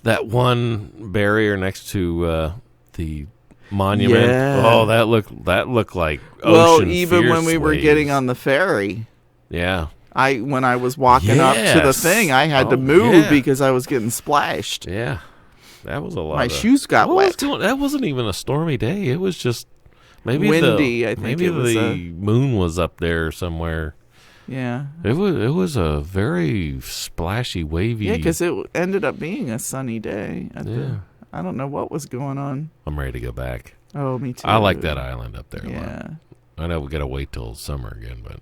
that one barrier next to the monument. Yeah. Oh, that looked like ocean. Well, even when we were getting on the ferry. Yeah. When I was walking up to the thing, I had to move because I was getting splashed. Yeah. That was a lot. My shoes got wet. That wasn't even a stormy day. It was just maybe windy. I think maybe the moon was up there somewhere. Yeah. It was a very splashy, wavy... Yeah, because it ended up being a sunny day. I don't know what was going on. I'm ready to go back. Oh, me too. I like that island up there a lot. Yeah. I know we got to wait till summer again, but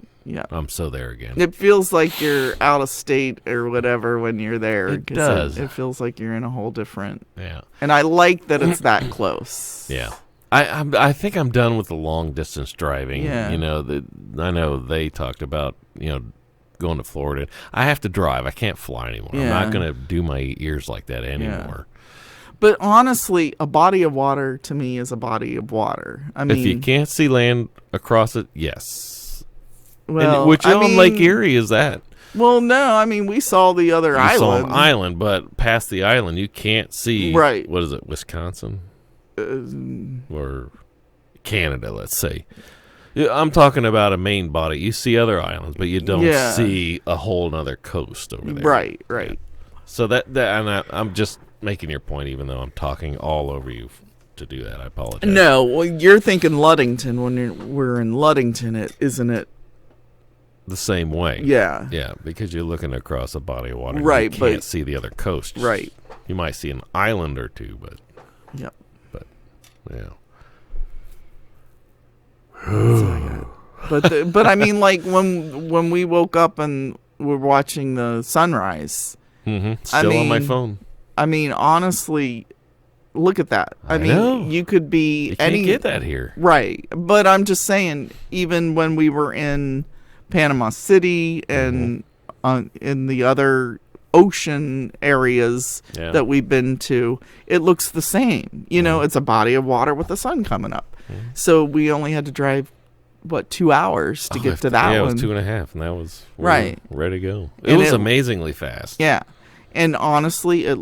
I'm so there again. It feels like you're out of state or whatever when you're there. It does. It feels like you're in a whole different... Yeah. And I like that it's that close. Yeah. I think I'm done with the long distance driving. Yeah. I know they talked about, going to Florida. I have to drive. I can't fly anymore. Yeah. I'm not going to do my ears like that anymore. Yeah. But honestly, a body of water to me is a body of water. I mean, if you can't see land across it, yes. Well, which on Lake Erie is that? Well, no. I mean, we saw the other island. You saw an island, but past the island, you can't see. Right. What is it? Wisconsin? Or Canada, let's say. I'm talking about a main body. You see other islands, but you don't see a whole other coast over there. Right. Yeah. So that and I'm just making your point, even though I'm talking all over you to do that. I apologize. No, well, you're thinking Ludington. When we're in Ludington, isn't it the same way? Yeah. Yeah, because you're looking across a body of water. Right, you can't see the other coast. Right. You might see an island or two, but... Yep. Yeah. But I mean, like when we woke up and we're watching the sunrise. Still on my phone. I mean, honestly, look at that. I mean, know. You could be you can't get that here, right? But I'm just saying, even when we were in Panama City and in the other ocean areas that we've been to, it looks the same. It's a body of water with the sun coming up. So we only had to drive 2 hours to get to that one. Yeah, it was 2.5, and that was right. Ready to go. It was amazingly fast. Yeah, and honestly, it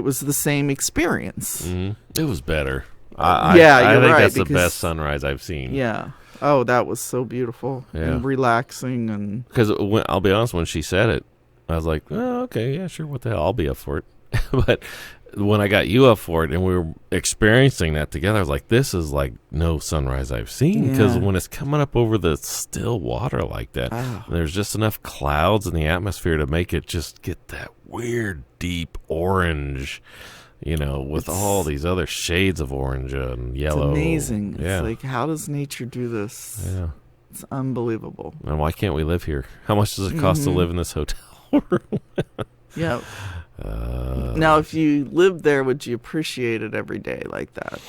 was the same experience. It was better. I think right, that's the best sunrise I've seen. Yeah. Oh, that was so beautiful and relaxing. And because I'll be honest, when she said it, I was like, oh, okay, yeah, sure, what the hell, I'll be up for it. But when I got you up for it and we were experiencing that together, I was like, this is like no sunrise I've seen. Because when it's coming up over the still water like that, there's just enough clouds in the atmosphere to make it just get that weird, deep orange, with all these other shades of orange and yellow. It's amazing. It's like, how does nature do this? Yeah. It's unbelievable. And why can't we live here? How much does it cost to live in this hotel room? Yeah. Now, if you lived there, would you appreciate it every day like that?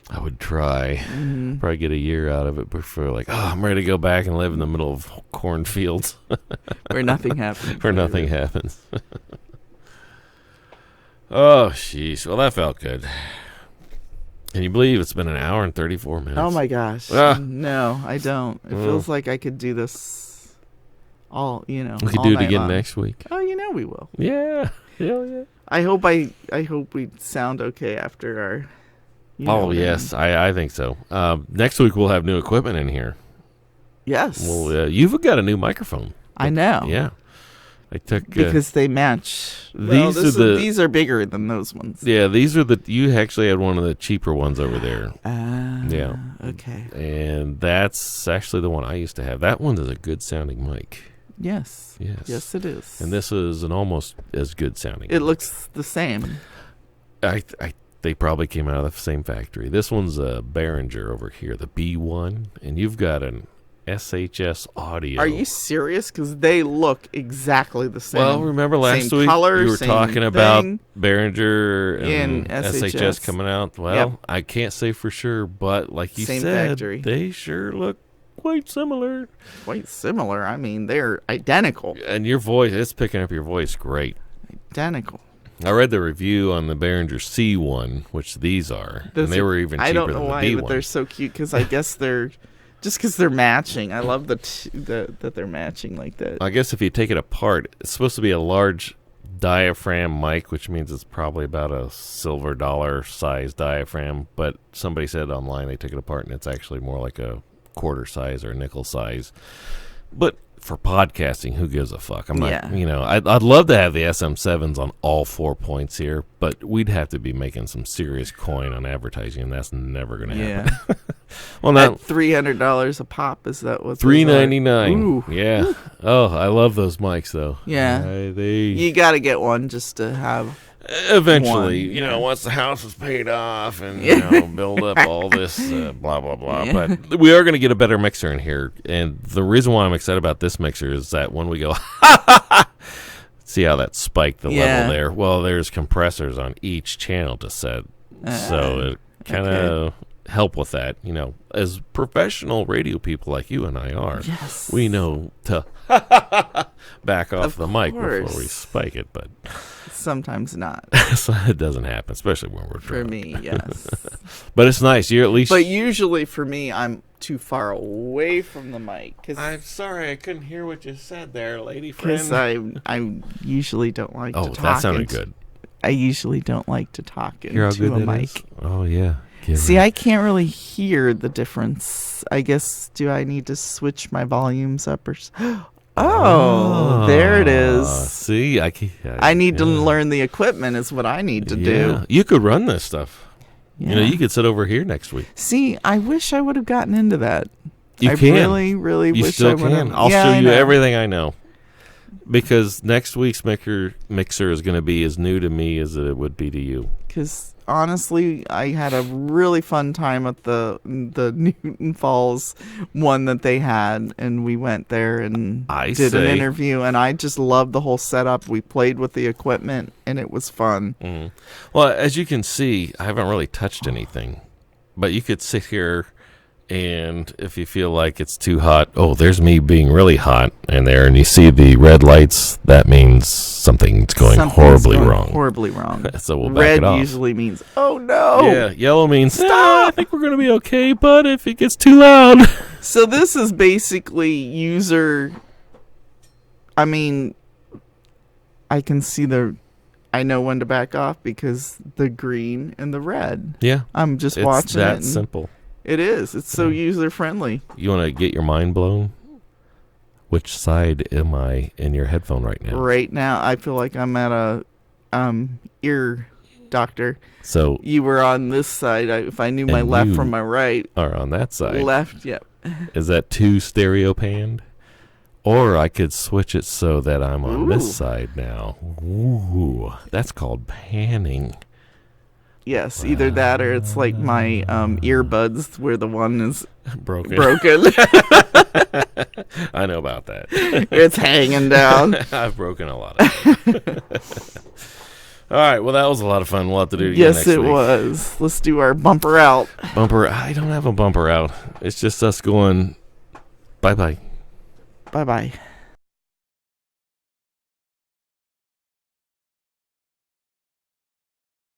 I would try. Mm-hmm. Probably get a year out of it before, like, I'm ready to go back and live in the middle of cornfields. Where nothing happens. Where nothing happens. Oh, jeez. Well, that felt good. Can you believe it's been an hour and 34 minutes? Oh, my gosh. No, I don't. It feels like I could do this all, We could do it again long. Next week. Oh, we will. Yeah. Yeah. I hope we sound okay after our... yes. I think so. Next week we'll have new equipment in here. Yes. Well, you've got a new microphone. I know. Yeah. I took because they match. These are bigger than those ones. Yeah, these are you actually had one of the cheaper ones over there. Yeah. Okay. And that's actually the one I used to have. That one is a good sounding mic. Yes. Yes, it is. And this is an almost as good sounding. It looks the same. They probably came out of the same factory. This one's a Behringer over here, the B1, and you've got an SHS audio. Are you serious? Because they look exactly the same. Well, remember last week color, you were talking about Behringer and SHS coming out? Well, yep. I can't say for sure, but like you said, factory. They sure look quite similar. Quite similar. I mean, they're identical. And your voice, it's picking up your voice great. Identical. I read the review on the Behringer C1, which these are, and they were even cheaper than the B1. I don't know why, but they're so cute because I guess they're... Just because they're matching. I love that they're matching like that. I guess if you take it apart, it's supposed to be a large diaphragm mic, which means it's probably about a silver dollar size diaphragm. But somebody said online they took it apart, and it's actually more like a quarter size or a nickel size. But for podcasting, who gives a fuck? I'm not, I'd love to have the SM7s on all 4 points here, but we'd have to be making some serious coin on advertising, and that's never going to happen. Well, not $300 a pop. Is that what's $399? Yeah. Oh, I love those mics though. Yeah. You got to get one just to have. Eventually, once the house is paid off and build up all this blah blah blah. Yeah. But we are going to get a better mixer in here, and the reason why I'm excited about this mixer is that when we go, see how that spiked the level there. Well, there's compressors on each channel to set, so it kind of help with that. As professional radio people like you and I are, we know to back off the mic before we spike it, but. Sometimes not. So it doesn't happen, especially when we're drunk. For me, yes. But it's nice. You're at least. But usually for me, I'm too far away from the mic. I'm sorry, I couldn't hear what you said there, lady friend. Because I usually don't like to talk. Oh, that sounded good. I usually don't like to talk into a mic. Is? Oh, yeah. See, I can't really hear the difference. I guess, do I need to switch my volumes up or... Oh, there it is. See, I need to learn the equipment is what I need to do. You could run this stuff. Yeah. You could sit over here next week. See, I wish I would have gotten into that. I can. really, really wish I would have. I'll show you everything I know. Because next week's mixer is going to be as new to me as it would be to you. Because honestly, I had a really fun time at the Newton Falls one that they had, and we went there and did an interview, and I just loved the whole setup. We played with the equipment, and it was fun. Mm. Well, as you can see, I haven't really touched anything, but you could sit here. And if you feel like it's too hot, there's me being really hot in there, and you see the red lights, that means something's going horribly wrong. Horribly wrong. So we'll back it off. Red usually means, oh no. Yeah, yellow means, stop. I think we're going to be okay, but if it gets too loud. So this is basically I can see I know when to back off because the green and the red. Yeah. I'm just watching it. It's that simple. It is. It's so user-friendly. You want to get your mind blown? Which side am I in your headphone right now? Right now, I feel like I'm at a ear doctor. So you were on this side. If I knew my left from my right. Are on that side. Left, yep. Is that too stereo panned? Or I could switch it so that I'm on this side now. Ooh, that's called panning. Yes, either that or it's like my earbuds where the one is broken. I know about that. It's hanging down. I've broken a lot of them. All right, well, that was a lot of fun. We'll have to do it again next week. Yes, it was. Let's do our bumper out. I don't have a bumper out. It's just us going bye-bye. Bye-bye.